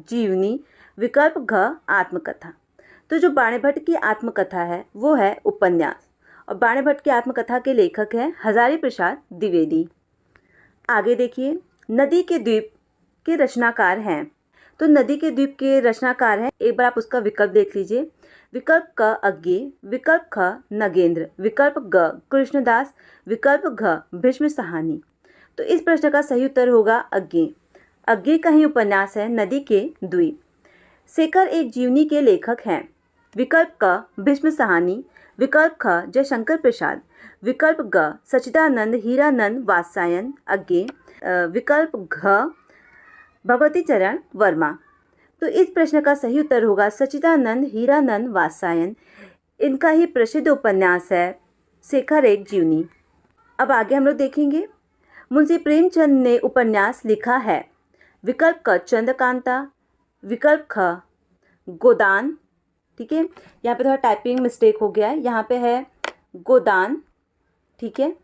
जीवनी, विकल्प घ आत्मकथा। तो जो बाणे भट्ट की आत्मकथा है वो है उपन्यास, और बाणे भट्ट की आत्मकथा के लेखक हैं हजारी प्रसाद द्विवेदी। आगे देखिए, नदी के द्वीप के रचनाकार हैं। तो नदी के द्वीप के रचनाकार हैं, एक बार आप उसका विकल्प देख लीजिए। विकल्प क अज्ञे, विकल्प ख नगेंद्र, विकल्प ग कृष्णदास, विकल्प घ भीष्म साहनी। तो इस प्रश्न का सही उत्तर होगा अज्ञे। अज्ञे का ही उपन्यास है नदी के द्वीप। शेखर एक जीवनी के लेखक हैं। विकल्प क भीष्म साहनी, विकल्प ख जयशंकर प्रसाद, विकल्प ग सच्चिदानंद हीरानंद वात्स्यायन अज्ञे, विकल्प घ भगवती चरण वर्मा। तो इस प्रश्न का सही उत्तर होगा सच्चिदानंद हीरानंद वात्स्यायन। इनका ही प्रसिद्ध उपन्यास है शेखर एक जीवनी। अब आगे हम लोग देखेंगे, मुंशी प्रेमचंद ने उपन्यास लिखा है। विकल्प क चंद्रकांता, विकल्प ख गोदान। ठीक है, यहाँ पे थोड़ा टाइपिंग मिस्टेक हो गया है, यहाँ पे है गोदान। ठीक है,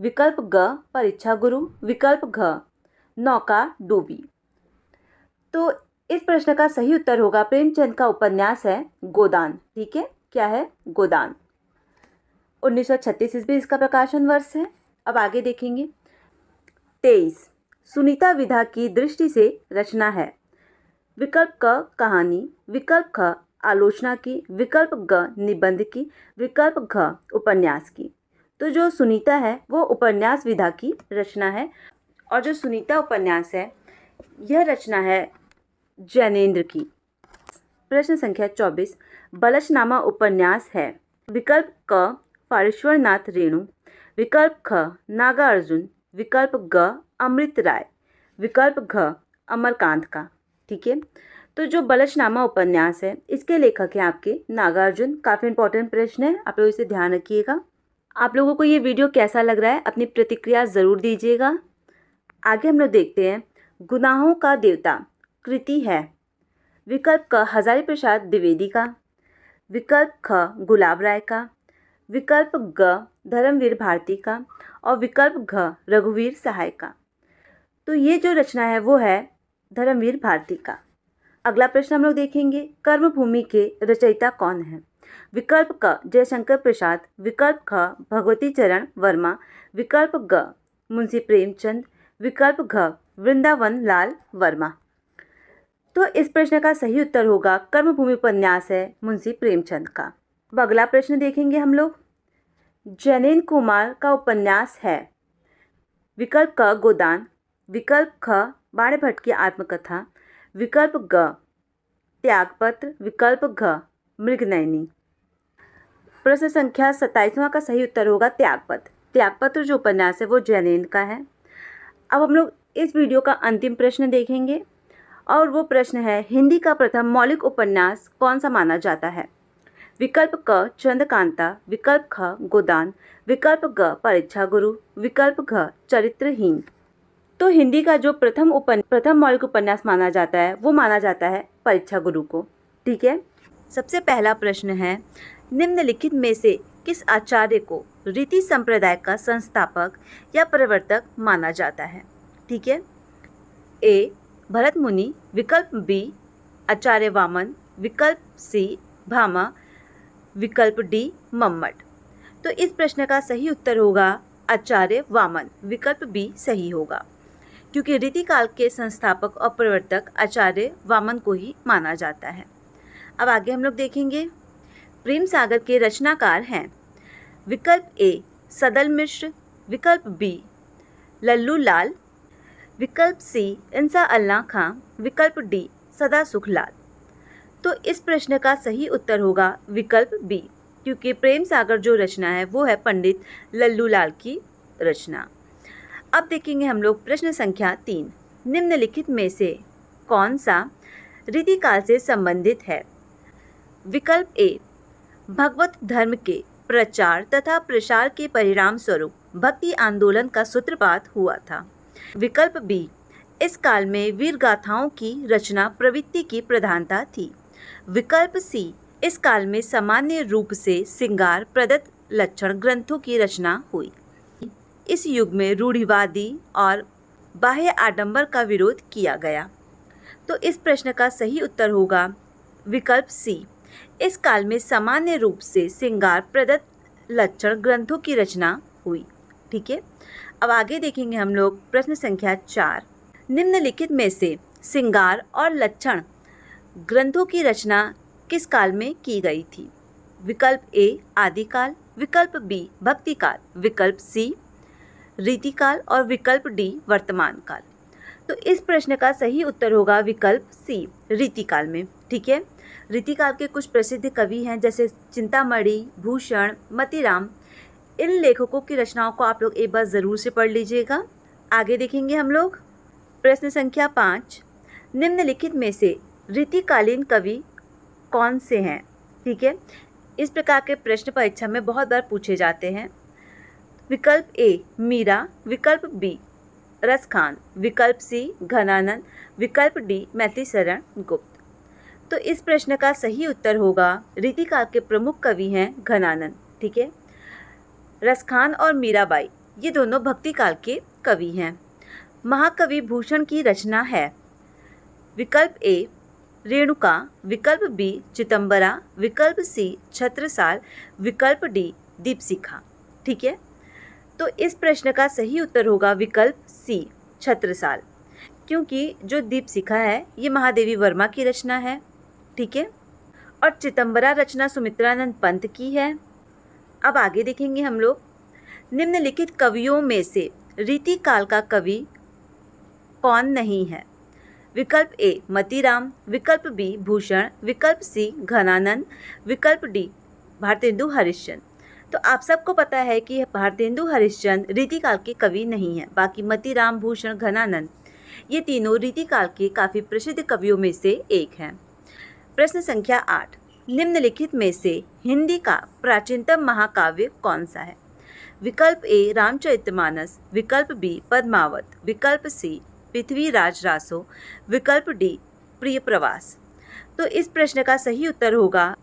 विकल्प ग परीक्षा गुरु, विकल्प घ नौका डूबी। तो इस प्रश्न का सही उत्तर होगा प्रेमचंद का उपन्यास है गोदान। ठीक है, क्या है? गोदान। 1936 ईस्वी इसका प्रकाशन वर्ष है। अब आगे देखेंगे, 23 सुनीता विधा की दृष्टि से रचना है। विकल्प क कहानी, विकल्प ख आलोचना की, विकल्प ग निबंध की, विकल्प घ उपन्यास की। तो जो सुनीता है वो उपन्यास विधा की रचना है, और जो सुनीता उपन्यास है यह रचना है जैनेन्द्र की। प्रश्न संख्या 24, बलशनामा उपन्यास है। विकल्प क पारेश्वर नाथ रेणु, विकल्प ख नागा अर्जुन, विकल्प ग अमृत राय, विकल्प घ अमरकांत का। ठीक है, तो जो बलशनामा उपन्यास है इसके लेखक हैं आपके नागार्जुन। काफ़ी इंपॉर्टेंट प्रश्न है, आप लोग इसे ध्यान रखिएगा। आप लोगों को ये वीडियो कैसा लग रहा है अपनी प्रतिक्रिया ज़रूर दीजिएगा। आगे हम लोग देखते हैं, गुनाहों का देवता कृति है। विकल्प क हजारी प्रसाद द्विवेदी का, विकल्प ख गुलाब राय का, विकल्प ग धर्मवीर भारती का, और विकल्प घ रघुवीर सहाय का। तो ये जो रचना है वो है धर्मवीर भारती का। अगला प्रश्न हम लोग देखेंगे, कर्मभूमि के रचयिता कौन है? विकल्प क जयशंकर प्रसाद, विकल्प ख भगवती चरण वर्मा, विकल्प ग मुंशी प्रेमचंद, विकल्प घ वृंदावन लाल वर्मा। तो इस प्रश्न का सही उत्तर होगा कर्मभूमि उपन्यास है मुंशी प्रेमचंद का। अब अगला प्रश्न देखेंगे हम लोग, जैनेन कुमार का उपन्यास है। विकल्प क गोदान, विकल्प ख बाणे भट्ट की आत्मकथा, विकल्प ग त्यागपत्र, विकल्प घ मृगनयनी। प्रश्न संख्या 27वां का सही उत्तर होगा त्यागपत्र। त्यागपत्र जो उपन्यास है वो जैनेन का है। अब हम लोग इस वीडियो का अंतिम प्रश्न देखेंगे, और वो प्रश्न है, हिंदी का प्रथम मौलिक उपन्यास कौन सा माना जाता है? विकल्प क चंद्रकांता, विकल्प ख गोदान, विकल्प ग परीक्षा गुरु, विकल्प घ चरित्रहीन। तो हिंदी का जो प्रथम मौलिक उपन्यास माना जाता है वो माना जाता है परीक्षा गुरु को। ठीक है, सबसे पहला प्रश्न है, निम्नलिखित में से किस आचार्य को रीति संप्रदाय का संस्थापक या प्रवर्तक माना जाता है? ठीक है, ए भरत मुनि, विकल्प बी आचार्य वामन, विकल्प सी भामा, विकल्प डी मम्मट। तो इस प्रश्न का सही उत्तर होगा आचार्य वामन। विकल्प बी सही होगा, क्योंकि रीति काल के संस्थापक और प्रवर्तक आचार्य वामन को ही माना जाता है। अब आगे हम लोग देखेंगे, प्रेम सागर के रचनाकार हैं? विकल्प ए सदल मिश्र, विकल्प बी लल्लू लाल, विकल्प सी इंसा अल्लाह खां, विकल्प डी सदा सुख लाल। तो इस प्रश्न का सही उत्तर होगा विकल्प बी, क्योंकि प्रेम सागर जो रचना है वो है पंडित लल्लू लाल की रचना। अब देखेंगे हम लोग प्रश्न संख्या 3। निम्नलिखित में से कौन सा रीतिकाल से संबंधित है? विकल्प ए भगवत धर्म के प्रचार तथा प्रसार के परिणाम स्वरूप भक्ति आंदोलन का सूत्रपात हुआ था। विकल्प बी इस काल में वीर गाथाओं की रचना प्रवृत्ति की प्रधानता थी। विकल्प सी इस काल में सामान्य रूप से श्रृंगार प्रदत्त लक्षण ग्रंथों की रचना हुई। इस युग में रूढ़िवादी और बाह्य आडंबर का विरोध किया गया। तो इस प्रश्न का सही उत्तर होगा विकल्प सी, इस काल में सामान्य रूप से श्रृंगार प्रदत्त लक्षण ग्रंथों की रचना हुई। ठीक है, अब आगे देखेंगे हम लोग प्रश्न संख्या 4। निम्नलिखित में से श्रृंगार और लक्षण ग्रंथों की रचना किस काल में की गई थी? विकल्प ए आदिकाल, विकल्प बी भक्ति काल, विकल्प सी रीतिकाल और विकल्प डी वर्तमान काल। तो इस प्रश्न का सही उत्तर होगा विकल्प सी रीतिकाल में। ठीक है, रीतिकाल के कुछ प्रसिद्ध कवि हैं जैसे चिंतामणि, भूषण, मतीराम। इन लेखकों की रचनाओं को आप लोग एक बार ज़रूर से पढ़ लीजिएगा। आगे देखेंगे हम लोग प्रश्न संख्या 5। निम्नलिखित में से रीतिकालीन कवि कौन से हैं? ठीक है, इस प्रकार के प्रश्न परीक्षा में बहुत बार पूछे जाते हैं। विकल्प ए मीरा, विकल्प बी रसखान, विकल्प सी घनानंद, विकल्प डी मैथिलीशरण गुप्त। तो इस प्रश्न का सही उत्तर होगा रीतिकाल के प्रमुख कवि हैं घनानंद। ठीक है, रसखान और मीराबाई ये दोनों भक्ति काल के कवि हैं। महाकवि भूषण की रचना है विकल्प ए रेणुका, विकल्प बी चितंबरा, विकल्प सी छत्रसाल, विकल्प डी दीपशिखा। ठीक है, तो इस प्रश्न का सही उत्तर होगा विकल्प सी छत्रसाल, क्योंकि जो दीपशिखा है ये महादेवी वर्मा की रचना है। ठीक है, और चितंबरा रचना सुमित्रानंद पंत की है। अब आगे देखेंगे हम लोग निम्नलिखित कवियों में से रीतिकाल का कवि कौन नहीं है? विकल्प ए मतीराम, विकल्प बी भूषण, विकल्प सी घनानंद, विकल्प डी भारतेंदु हरिश्चंद्र। तो आप सबको पता है कि भारतेंदु हरिश्चंद्र रीतिकाल के कवि नहीं हैं। बाकी मतीराम, भूषण, घनानंद ये तीनों रीतिकाल के काफ़ी प्रसिद्ध कवियों में से एक हैं। प्रश्न संख्या 8। निम्नलिखित में से हिंदी का प्राचीनतम महाकाव्य कौन सा है? विकल्प ए रामचरितमानस, विकल्प बी पद्मावत, विकल्प सी पृथ्वीराज रासो, विकल्प डी प्रिय प्रवास। तो इस प्रश्न का सही उत्तर होगा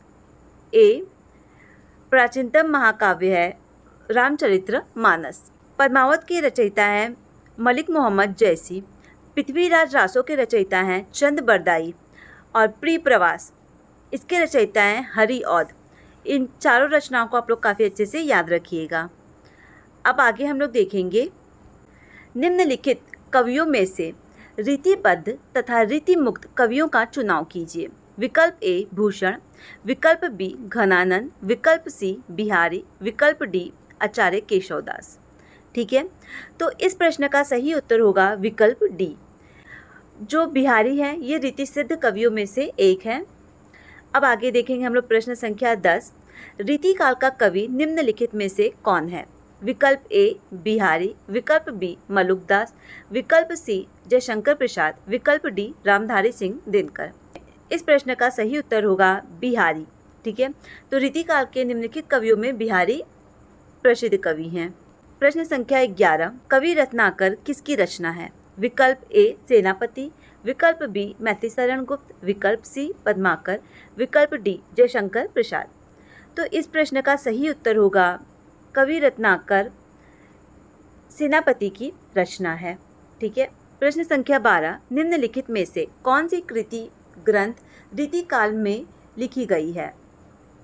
ए प्राचीनतम महाकाव्य है रामचरितमानस। पद्मावत के रचयिता हैं मलिक मोहम्मद जैसी, पृथ्वीराज रासो के रचयिता हैं चंद बरदाई और प्रिय प्रवास इसके रचयिता हैं हरि औध। इन चारों रचनाओं को आप लोग काफ़ी अच्छे से याद रखिएगा। अब आगे हम लोग देखेंगे निम्नलिखित कवियों में से रीतिबद्ध तथा रीतिमुक्त कवियों का चुनाव कीजिए। विकल्प ए भूषण, विकल्प बी घनानंद, विकल्प सी बिहारी, विकल्प डी आचार्य केशवदास। ठीक है, तो इस प्रश्न का सही उत्तर होगा विकल्प डी। जो बिहारी हैं ये रीति सिद्ध कवियों में से एक हैं। अब आगे देखेंगे हम लोग प्रश्न संख्या 10। रीतिकाल का कवि निम्नलिखित में से कौन है? विकल्प ए बिहारी, विकल्प बी मलुकदास, विकल्प सी जयशंकर प्रसाद, विकल्प डी रामधारी सिंह दिनकर। इस प्रश्न का सही उत्तर होगा बिहारी। ठीक है, तो रीतिकाल के निम्नलिखित कवियों में बिहारी प्रसिद्ध कवि हैं। प्रश्न संख्या 11। कवि रत्नाकर किसकी रचना है? विकल्प ए सेनापति, विकल्प बी मैथिलीशरण गुप्त, विकल्प सी पद्माकर, विकल्प डी जयशंकर प्रसाद। तो इस प्रश्न का सही उत्तर होगा कवि रत्नाकर सेनापति की रचना है। ठीक है, प्रश्न संख्या 12। निम्नलिखित में से कौन सी कृति ग्रंथ रीतिकाल में लिखी गई है?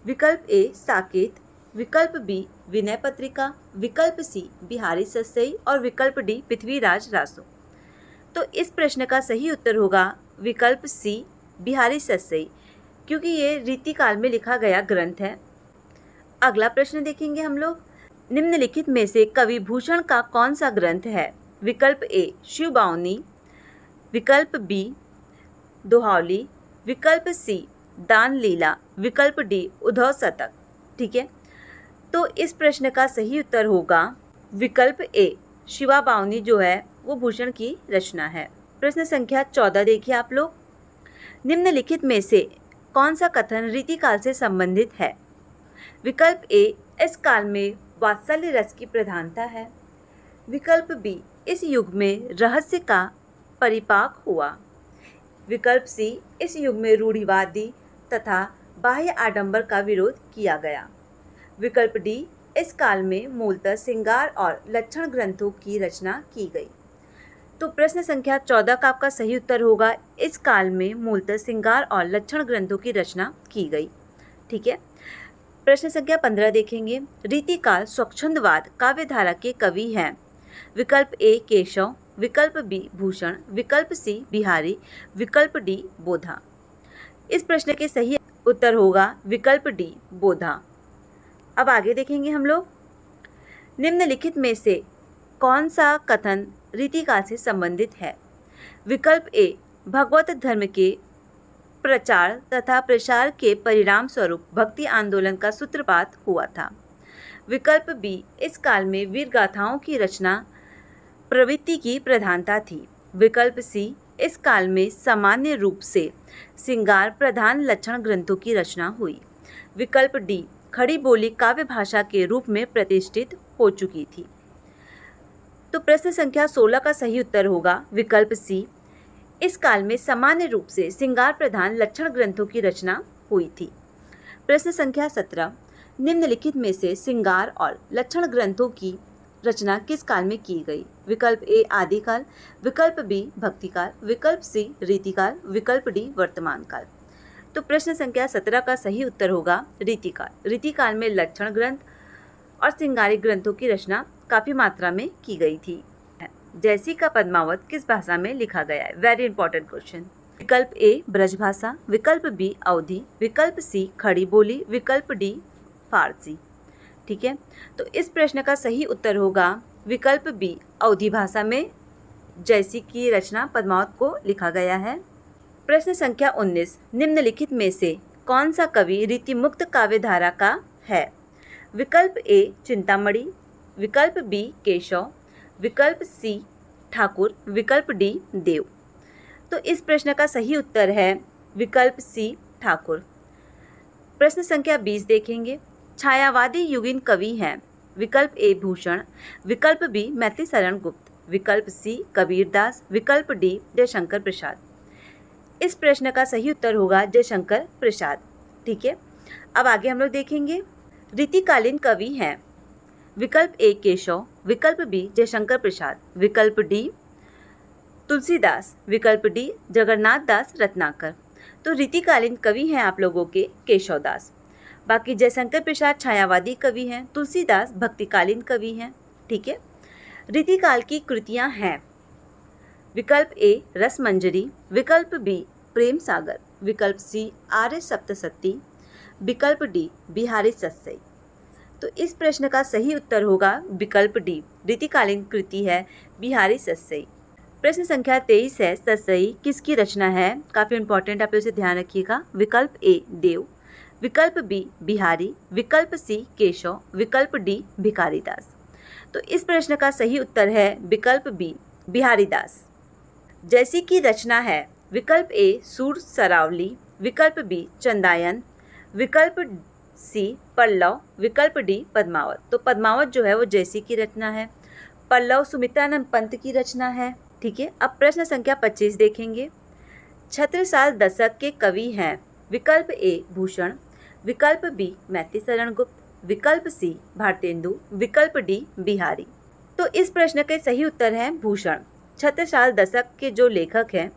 विकल्प ए साकेत, विकल्प बी विनय पत्रिका, विकल्प सी बिहारी सस्सई और विकल्प डी पृथ्वीराज रासो। तो इस प्रश्न का सही उत्तर होगा विकल्प सी बिहारी सस्सई, क्योंकि ये रीतिकाल में लिखा गया ग्रंथ है अगला प्रश्न देखेंगे हम लोग, निम्नलिखित में से कवि भूषण का कौन सा ग्रंथ है? विकल्प ए शिव बावनी, विकल्प बी दोहावली, विकल्प सी दान लीला, विकल्प डी उद्धव शतक। ठीक है, तो इस प्रश्न का सही उत्तर होगा विकल्प ए, शिवा बावनी जो है वो भूषण की रचना है। प्रश्न संख्या 14 देखिए आप लोग, निम्नलिखित में से कौन सा कथन रीतिकाल से संबंधित है? विकल्प ए, इस काल में वात्सल्य रस की प्रधानता है, विकल्प बी, इस युग में रहस्य का परिपाक हुआ, विकल्प सी, इस युग में रूढ़िवादी तथा बाह्य आडंबर का विरोध किया गया, विकल्प डी, इस काल में मूलतः श्रृंगार और लक्षण ग्रंथों की रचना की गई। तो प्रश्न संख्या 14 का आपका सही उत्तर होगा इस काल में मूलतः श्रृंगार और लक्षण ग्रंथों की रचना की गई। ठीक है, प्रश्न संख्या 15 देखेंगे, रीतिकाल स्वच्छंदवाद काव्यधारा के कवि हैं? विकल्प ए केशव, विकल्प बी भूषण, विकल्प सी बिहारी, विकल्प डी बोधा। इस प्रश्न के सही उत्तर होगा विकल्प डी बोधा। अब आगे देखेंगे हम लोग, निम्नलिखित में से कौन सा कथन रीतिकाल से संबंधित है? विकल्प ए, भगवत धर्म के प्रचार तथा प्रसार के परिणाम स्वरूप भक्ति आंदोलन का सूत्रपात हुआ था, विकल्प बी, इस काल में वीर गाथाओं की रचना प्रवृत्ति की प्रधानता थी, विकल्प सी, इस काल में सामान्य रूप से श्रृंगार प्रधान लक्षण ग्रंथों की रचना हुई, विकल्प डी, खड़ी बोली काव्य भाषा के रूप में प्रतिष्ठित हो चुकी थी। तो प्रश्न संख्या 16 का सही उत्तर होगा विकल्प सी, इस काल में सामान्य रूप से श्रृंगार प्रधान लक्षण ग्रंथों की रचना हुई थी। प्रश्न संख्या 17, निम्नलिखित में से श्रृंगार और लक्षण ग्रंथों की रचना किस काल में की गई? विकल्प ए आदिकाल, विकल्प बी भक्तिकाल, विकल्प सी रीतिकाल, विकल्प डी वर्तमान काल। तो प्रश्न संख्या 17 का सही उत्तर होगा रीतिकाल। रीतिकाल में लक्षण ग्रंथ और श्रृंगारिक ग्रंथों की रचना काफ़ी मात्रा में की गई थी। जैसी का पद्मावत किस भाषा में लिखा गया है? Very important question. विकल्प ए ब्रजभाषा, विकल्प बी अवधी, विकल्प सी खड़ी बोली, विकल्प डी फारसी। ठीक है, तो इस प्रश्न का सही उत्तर होगा विकल्प बी, अवधी भाषा में जैसी की रचना पद्मावत को लिखा गया है। प्रश्न संख्या 19, निम्नलिखित में से कौन सा कवि रीतिमुक्त काव्यधारा का है? विकल्प ए चिंतामणि, विकल्प बी केशव, विकल्प सी ठाकुर, विकल्प डी देव। तो इस प्रश्न का सही उत्तर है विकल्प सी ठाकुर। प्रश्न संख्या 20 देखेंगे, छायावादी युगीन कवि हैं? विकल्प ए भूषण, विकल्प बी मैथिली शरण गुप्त, विकल्प सी कबीरदास, विकल्प डी जयशंकर प्रसाद। इस प्रश्न का सही उत्तर होगा जयशंकर प्रसाद। ठीक है, अब आगे हम लोग देखेंगे, रीतिकालीन कवि हैं? विकल्प ए केशव, विकल्प बी जयशंकर प्रसाद, विकल्प डी तुलसीदास, विकल्प डी जगन्नाथ दास रत्नाकर। तो रीतिकालीन कवि हैं आप लोगों के केशव दास। बाकी जयशंकर प्रसाद छायावादी कवि हैं, तुलसीदास भक्तिकालीन कवि हैं। ठीक है, रीतिकाल की कृतियां हैं? विकल्प ए रसमंजरी, विकल्प बी प्रेम सागर, विकल्प सी आर्य सप्तशती, विकल्प डी बिहारी सस्सई। तो इस प्रश्न का सही उत्तर होगा विकल्प डी, रीतिकालीन कृति है बिहारी सस्सई। प्रश्न संख्या 23 है, सस्सई किसकी रचना है? काफ़ी इंपॉर्टेंट, आप इसे ध्यान रखिएगा। विकल्प ए देव, विकल्प बी बिहारी, विकल्प सी केशव, विकल्प डी भिखारी दास। तो इस प्रश्न का सही उत्तर है विकल्प बी बिहारी दास। जैसी की रचना है? विकल्प ए सूर सरावली, विकल्प बी चंदायन, विकल्प सी पल्लव, विकल्प डी पद्मावत। तो पद्मावत जो है वो जैसी की रचना है, पल्लव सुमित्रानंद पंत की रचना है। ठीक है, अब प्रश्न संख्या 25 देखेंगे, छत्रसाल दशक के कवि हैं? विकल्प ए भूषण, विकल्प बी मैथिली शरण गुप्त, विकल्प सी भारतेंदु, विकल्प डी बिहारी। तो इस प्रश्न के सही उत्तर है भूषण। छत्रसाल दशक के जो लेखक हैं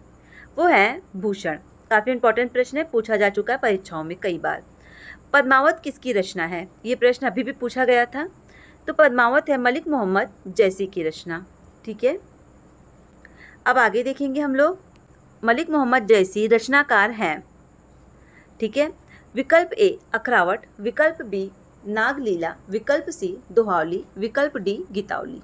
वो हैं भूषण। काफ़ी इंपॉर्टेंट प्रश्न है, पूछा जा चुका है परीक्षाओं में कई बार। पद्मावत किसकी रचना है? ये प्रश्न अभी भी पूछा गया था। तो पद्मावत है मलिक मोहम्मद जैसी की रचना। ठीक है, अब आगे देखेंगे हम लोग, मलिक मोहम्मद जैसी रचनाकार हैं? ठीक है, विकल्प ए अखरावट, विकल्प बी नागलीला, विकल्प सी दोहावली, विकल्प डी गीतावली।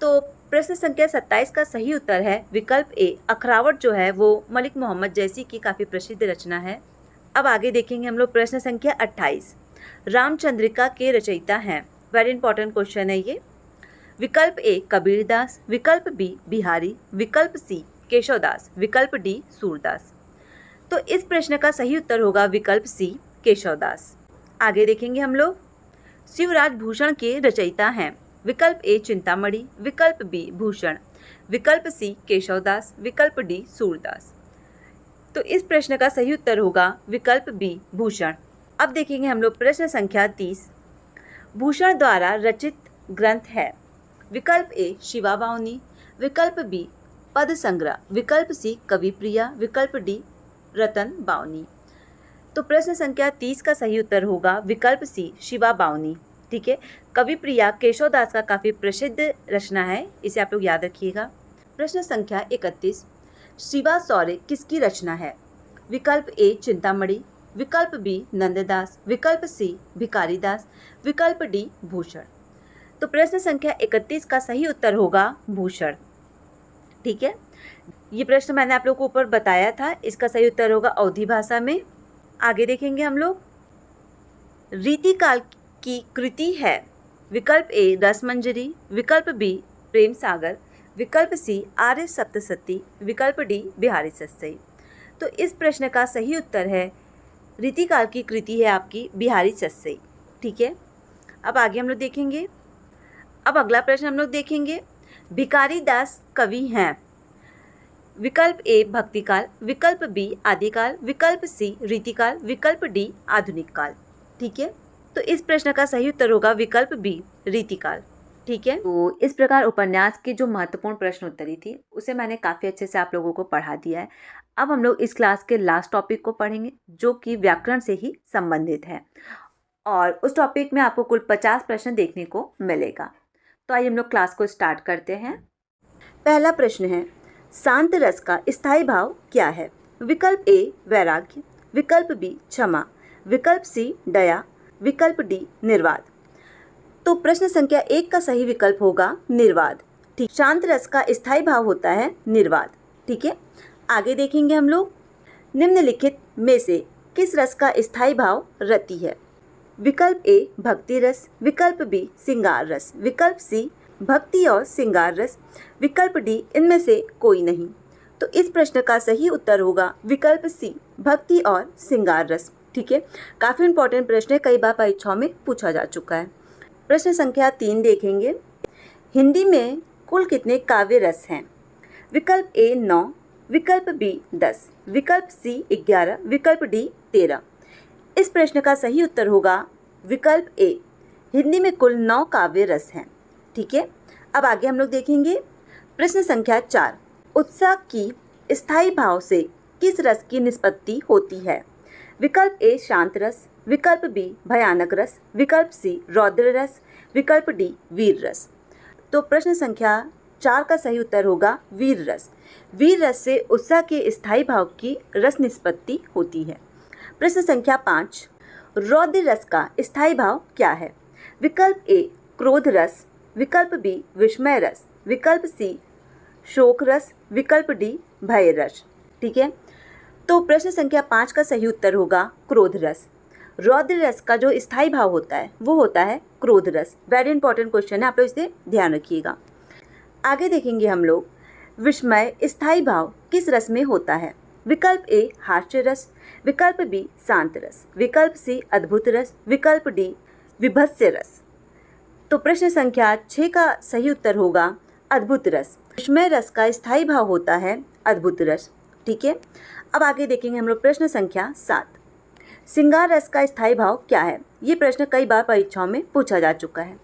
तो प्रश्न संख्या 27 का सही उत्तर है विकल्प ए, अखरावट जो है वो मलिक मोहम्मद जैसी की काफ़ी प्रसिद्ध रचना है। अब आगे देखेंगे हम लोग प्रश्न संख्या 28, रामचंद्रिका के रचयिता हैं, वेरी इंपॉर्टेंट क्वेश्चन है ये। विकल्प ए कबीरदास, विकल्प बी बिहारी, विकल्प सी केशवदास, विकल्प डी सूरदास। तो इस प्रश्न का सही उत्तर होगा विकल्प सी केशवदास। आगे देखेंगे हम लोग, शिवराज भूषण के रचयिता हैं, विकल्प ए चिंतामणि, विकल्प बी भूषण, विकल्प सी केशवदास, विकल्प डी सूरदास। तो इस प्रश्न का सही उत्तर होगा विकल्प बी भूषण। अब देखेंगे हम लोग प्रश्न संख्या 30, भूषण द्वारा रचित ग्रंथ है, विकल्प ए शिवा बावनी, विकल्प बी पद संग्रह, विकल्प सी कवि प्रिया, विकल्प डी रतन बावनी। तो प्रश्न संख्या 30 का सही उत्तर होगा विकल्प सी शिवा बावनी। ठीक है, कवि प्रिया केशवदास का काफ़ी प्रसिद्ध रचना है, इसे आप लोग याद रखिएगा। प्रश्न संख्या 31, शिवा शौर्य किसकी रचना है, विकल्प ए चिंतामणि, विकल्प बी नंददास, विकल्प सी भिखारीदास, विकल्प डी भूषण। तो प्रश्न संख्या 31 का सही उत्तर होगा भूषण। ठीक है, ये प्रश्न मैंने आप लोग को ऊपर बताया था, इसका सही उत्तर होगा अवधी भाषा में। आगे देखेंगे हम लोग, रीतिकाल की कृति है, विकल्प ए रसमंजरी, विकल्प बी प्रेम सागर, विकल्प सी आर्य सप्तशती, विकल्प डी बिहारी सत्सई। तो इस प्रश्न का सही उत्तर है रीतिकाल की कृति है आपकी बिहारी सत्सई। ठीक है, अब आगे हम लोग देखेंगे, अब अगला प्रश्न हम लोग देखेंगे, भिखारीदास कवि हैं, विकल्प ए भक्तिकाल, विकल्प बी आदिकाल, विकल्प सी रीतिकाल, विकल्प डी आधुनिक काल। ठीक है, तो इस प्रश्न का सही उत्तर होगा विकल्प बी रीतिकाल। ठीक है, तो इस प्रकार उपन्यास की जो महत्वपूर्ण प्रश्न उत्तरी थी उसे मैंने काफ़ी अच्छे से आप लोगों को पढ़ा दिया है। अब हम लोग इस क्लास के लास्ट टॉपिक को पढ़ेंगे जो कि व्याकरण से ही संबंधित है, और उस टॉपिक में आपको कुल 50 प्रश्न देखने को मिलेगा। तो आइए हम लोग क्लास को स्टार्ट करते हैं। पहला प्रश्न है, शांत रस का स्थायी भाव क्या है, विकल्प ए वैराग्य, विकल्प बी क्षमा, विकल्प सी दया, विकल्प डी निर्वाद। तो प्रश्न संख्या 1 का सही विकल्प होगा निर्वाद। ठीक, शांत रस का स्थायी भाव होता है निर्वाद। ठीक है, आगे देखेंगे हम लोग, निम्नलिखित में से किस रस का स्थायी भाव रति है, विकल्प ए भक्ति रस, विकल्प बी श्रृंगार रस, विकल्प सी भक्ति और श्रृंगार रस, विकल्प डी इनमें से कोई नहीं। तो इस प्रश्न का सही उत्तर होगा विकल्प सी भक्ति और श्रृंगार रस। ठीक है, काफ़ी इंपॉर्टेंट प्रश्न है, कई बार परीक्षाओं में पूछा जा चुका है। प्रश्न संख्या 3 देखेंगे, हिंदी में कुल कितने काव्य रस हैं, विकल्प ए 9, विकल्प बी 10, विकल्प सी 11, विकल्प डी 13। इस प्रश्न का सही उत्तर होगा विकल्प ए, हिंदी में कुल 9 काव्य रस हैं। ठीक है, अब आगे हम लोग देखेंगे प्रश्न संख्या 4, उत्साह की स्थायी भाव से किस रस की निष्पत्ति होती है, विकल्प ए शांत रस, विकल्प बी भयानक रस, विकल्प सी रौद्र रस, विकल्प डी वीर रस। तो प्रश्न संख्या 4 का सही उत्तर होगा वीर रस। वीर रस से उत्साह के स्थायी भाव की रस निष्पत्ति होती है। प्रश्न संख्या 5, रौद्र रस का स्थायी भाव क्या है, विकल्प ए क्रोध रस, विकल्प बी विस्मय रस, विकल्प सी शोक रस, विकल्प डी भय रस। ठीक है, तो प्रश्न संख्या 5 का सही उत्तर होगा क्रोध रस। रौद्र रस का जो स्थायी भाव होता है वो होता है क्रोध रस। वेरी इंपॉर्टेंट क्वेश्चन है, आप लोग इसे ध्यान रखिएगा। आगे देखेंगे हम लोग, विस्मय स्थायी भाव किस रस में होता है, विकल्प ए हास्य रस, विकल्प बी शांत रस, विकल्प सी अद्भुत रस, विकल्प डी विभत्स्य रस। तो प्रश्न संख्या 6 का सही उत्तर होगा अद्भुत रस। विस्मय रस का स्थायी भाव होता है अद्भुत रस। ठीक है, अब आगे देखेंगे हम लोग प्रश्न संख्या 7, श्रृंगार रस का स्थायी भाव क्या है। ये प्रश्न कई बार परीक्षाओं में पूछा जा चुका है।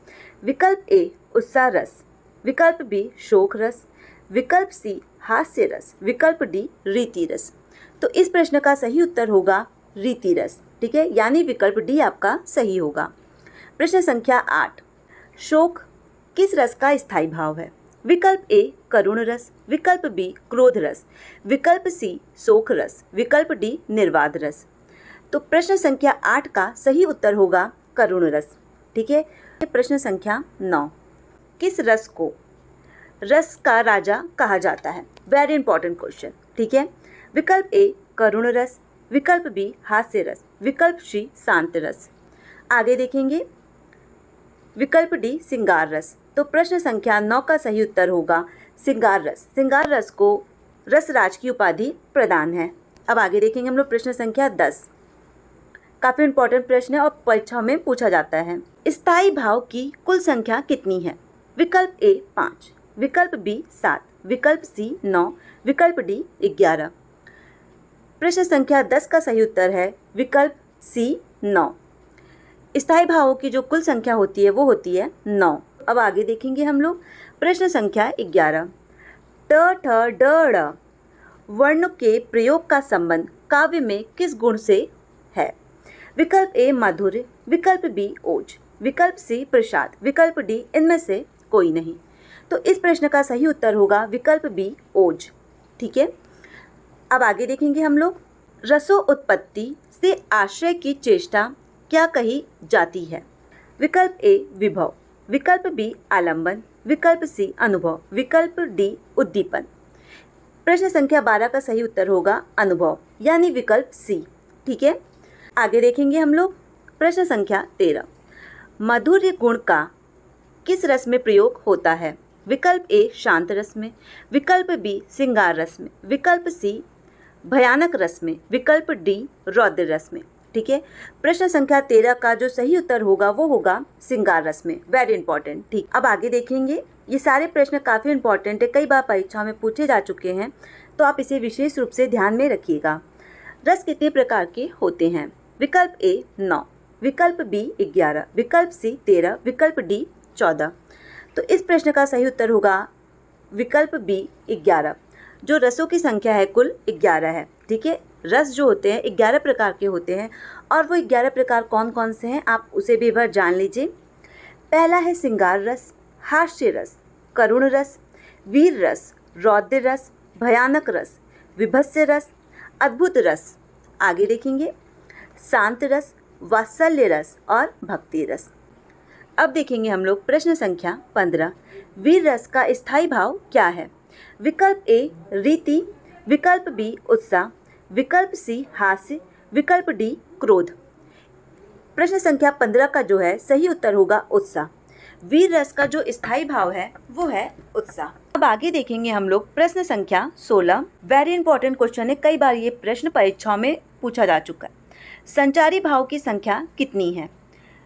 विकल्प ए उत्साह रस, विकल्प बी शोक रस, विकल्प सी हास्य रस, विकल्प डी रीति रस। तो इस प्रश्न का सही उत्तर होगा रीति रस। ठीक है, यानी विकल्प डी आपका सही होगा। प्रश्न संख्या 8, शोक किस रस का स्थायी भाव है, विकल्प ए करुण रस, विकल्प बी क्रोध रस, विकल्प सी शोक रस, विकल्प डी निर्वाद रस। तो प्रश्न संख्या 8 का सही उत्तर होगा करुण रस। ठीक है। प्रश्न संख्या 9, किस रस को रस का राजा कहा जाता है? Very important question. ठीक है। विकल्प ए करुण रस, विकल्प बी हास्य रस, विकल्प सी शांत रस। आगे देखेंगे विकल्प डी श्रृंगार रस। तो प्रश्न संख्या 9 का सही उत्तर होगा श्रृंगार रस। श्रृंगार रस को रसराज की उपाधि प्रदान है। अब आगे देखेंगे हम लोग प्रश्न संख्या 10। काफ़ी इंपॉर्टेंट प्रश्न है और परीक्षाओं में पूछा जाता है। स्थायी भाव की कुल संख्या कितनी है? विकल्प ए 5, विकल्प बी 7, विकल्प सी 9, विकल्प डी 11। प्रश्न संख्या 10 का सही उत्तर है विकल्प सी 9। स्थायी भावों की जो कुल संख्या होती है वो होती है 9। अब आगे देखेंगे हम लोग प्रश्न संख्या 11। ट ठ ड ड़ वर्ण के प्रयोग का संबंध काव्य में किस गुण से है? विकल्प ए माधुर्य, विकल्प बी ओज, विकल्प सी प्रसाद, विकल्प डी इनमें से कोई नहीं। तो इस प्रश्न का सही उत्तर होगा विकल्प बी ओज। ठीक है। अब आगे देखेंगे हम लोग रसो उत्पत्ति से आश्रय की चेष्टा क्या कही जाती है? विकल्प ए विभव, विकल्प बी आलंबन, विकल्प सी अनुभव, विकल्प डी उद्दीपन। प्रश्न संख्या 12 का सही उत्तर होगा अनुभव, यानी विकल्प सी। ठीक है। आगे देखेंगे हम लोग प्रश्न संख्या 13। माधुर्य गुण का किस रस में प्रयोग होता है? विकल्प ए शांत रस में, विकल्प बी श्रृंगार रस में, विकल्प सी भयानक रस में, विकल्प डी रौद्र रस में। ठीक है। प्रश्न संख्या 13 का जो सही उत्तर होगा वो होगा श्रृंगार रस में। Very important. ठीक। अब आगे देखेंगे ये सारे प्रश्न काफ़ी इंपॉर्टेंट है, कई बार परीक्षाओं में पूछे जा चुके हैं, तो आप इसे विशेष रूप से ध्यान में रखिएगा। रस कितने प्रकार के होते हैं? विकल्प ए 9, विकल्प बी 11, विकल्प सी 13, विकल्प डी 14। तो इस प्रश्न का सही उत्तर होगा विकल्प बी 11। जो रसों की संख्या है कुल 11 है। ठीक है। रस जो होते हैं 11 प्रकार के होते हैं, और वो 11 प्रकार कौन कौन से हैं आप उसे भी एक बार जान लीजिए। पहला है श्रृंगार रस, हास्य रस, करुण रस, वीर रस, रौद्र रस, भयानक रस, विभत्स रस, अद्भुत रस। आगे देखेंगे शांत रस, वात्सल्य रस और भक्ति रस। अब देखेंगे हम लोग प्रश्न संख्या 15। वीर रस का स्थायी भाव क्या है? विकल्प ए रीति, विकल्प बी उत्साह, विकल्प सी हास्य, विकल्प डी क्रोध। प्रश्न संख्या 15 का जो है सही उत्तर होगा उत्साह। वीर रस का जो स्थायी भाव है वो है उत्साह। अब आगे देखेंगे हम लोग प्रश्न संख्या 16। वेरी इंपॉर्टेंट क्वेश्चन है, कई बार ये प्रश्न परीक्षाओं में पूछा जा चुका है। संचारी भाव की संख्या कितनी है?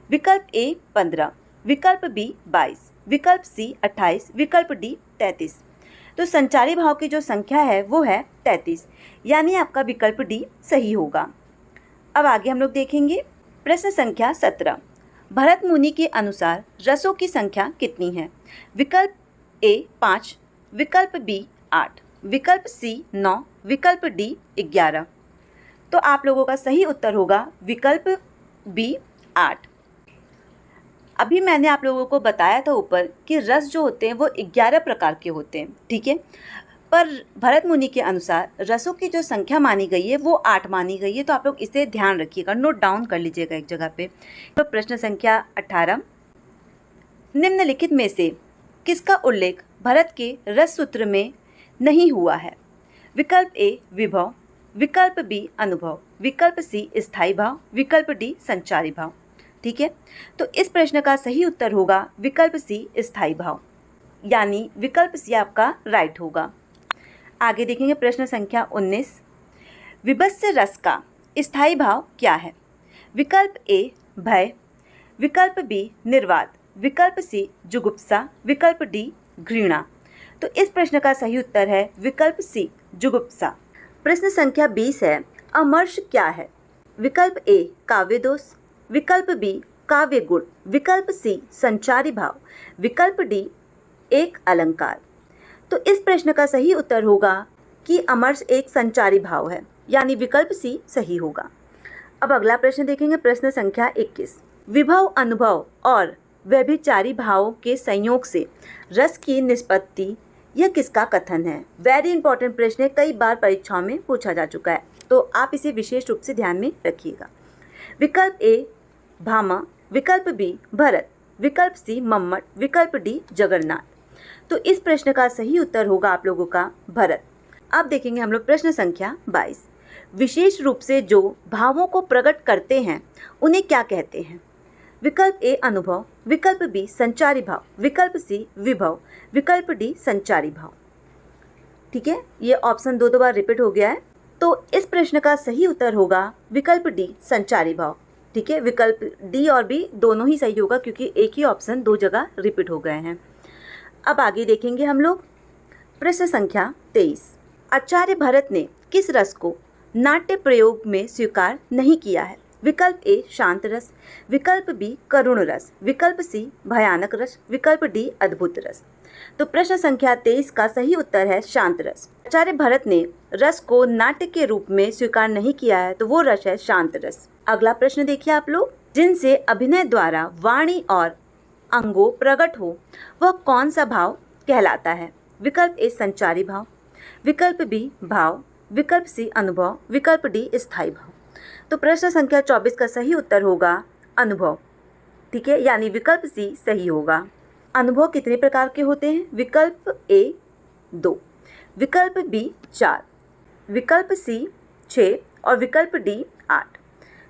विकल्प ए 15, विकल्प बी 22, विकल्प सी 28, विकल्प डी 33। तो संचारी भाव की जो संख्या है वो है 33, यानी आपका विकल्प डी सही होगा। अब आगे हम लोग देखेंगे प्रश्न संख्या 17। भरत मुनि के अनुसार रसों की संख्या कितनी है? विकल्प ए 5, विकल्प बी 8, विकल्प सी 9, विकल्प डी 11। तो आप लोगों का सही उत्तर होगा विकल्प बी 8। अभी मैंने आप लोगों को बताया था ऊपर कि रस जो होते हैं वो 11 प्रकार के होते हैं। ठीक है। पर भरत मुनि के अनुसार रसों की जो संख्या मानी गई है वो 8 मानी गई है। तो आप लोग इसे ध्यान रखिएगा, नोट डाउन कर लीजिएगा एक जगह पे। तो प्रश्न संख्या 18। निम्नलिखित में से किसका उल्लेख भरत के रस सूत्र में नहीं हुआ है? विकल्प ए विभव, विकल्प बी अनुभव, विकल्प सी स्थायी भाव, विकल्प डी संचारी भाव। ठीक है। तो इस प्रश्न का सही उत्तर होगा विकल्प सी स्थायी भाव, यानी विकल्प सी आपका राइट होगा। आगे देखेंगे प्रश्न संख्या 19। विभत्स रस का स्थायी भाव क्या है? विकल्प ए भय, विकल्प बी निर्वात, विकल्प सी जुगुप्सा, विकल्प डी घृणा। तो इस प्रश्न का सही उत्तर है विकल्प सी जुगुप्सा। प्रश्न संख्या 20 है अमर्ष क्या है? विकल्प ए काव्य दोष, विकल्प बी काव्य गुण, विकल्प सी संचारी भाव, विकल्प डी एक अलंकार। तो इस प्रश्न का सही उत्तर होगा कि अमर्ष एक संचारी भाव है, यानी विकल्प सी सही होगा। अब अगला प्रश्न देखेंगे प्रश्न संख्या 21। विभव अनुभव और व्यभिचारी भावों के संयोग से रस की निष्पत्ति, यह किसका कथन है? वेरी इंपॉर्टेंट प्रश्न है, कई बार परीक्षाओं में पूछा जा चुका है, तो आप इसे विशेष रूप से ध्यान में रखिएगा। विकल्प ए भामा, विकल्प बी भरत, विकल्प सी मम्मट, विकल्प डी जगन्नाथ। तो इस प्रश्न का सही उत्तर होगा आप लोगों का भरत। अब देखेंगे हम लोग प्रश्न संख्या 22। विशेष रूप से जो भावों को प्रकट करते हैं उन्हें क्या कहते हैं? विकल्प ए अनुभव, विकल्प बी संचारी भाव, विकल्प सी विभव, विकल्प डी संचारी भाव। ठीक है, ये ऑप्शन दो बार रिपीट हो गया है। तो इस प्रश्न का सही उत्तर होगा विकल्प डी संचारी भाव। ठीक है, विकल्प डी और बी दोनों ही सही होगा क्योंकि एक ही ऑप्शन दो जगह रिपीट हो गए हैं। अब आगे देखेंगे हम लोग प्रश्न संख्या 23। आचार्य भरत ने किस रस को नाट्य प्रयोग में स्वीकार नहीं किया है? विकल्प ए शांत रस, विकल्प बी करुण रस, विकल्प सी भयानक रस, विकल्प डी अद्भुत रस। तो प्रश्न संख्या 23 का सही उत्तर है शांत रस। आचार्य भरत ने रस को नाट्य के रूप में स्वीकार नहीं किया है, तो वो रस है शांत रस। अगला प्रश्न देखिए आप लोग, जिनसे अभिनय द्वारा वाणी और अंगों प्रकट हो वह कौन सा भाव कहलाता है? विकल्प ए संचारी भाव, विकल्प बी भाव, विकल्प सी अनुभव, विकल्प डी स्थायी भाव। तो प्रश्न संख्या 24 का सही उत्तर होगा अनुभव। ठीक है, यानी विकल्प सी सही होगा। अनुभव कितने प्रकार के होते हैं? विकल्प ए 2, विकल्प बी 4, विकल्प सी 6 और विकल्प डी 8।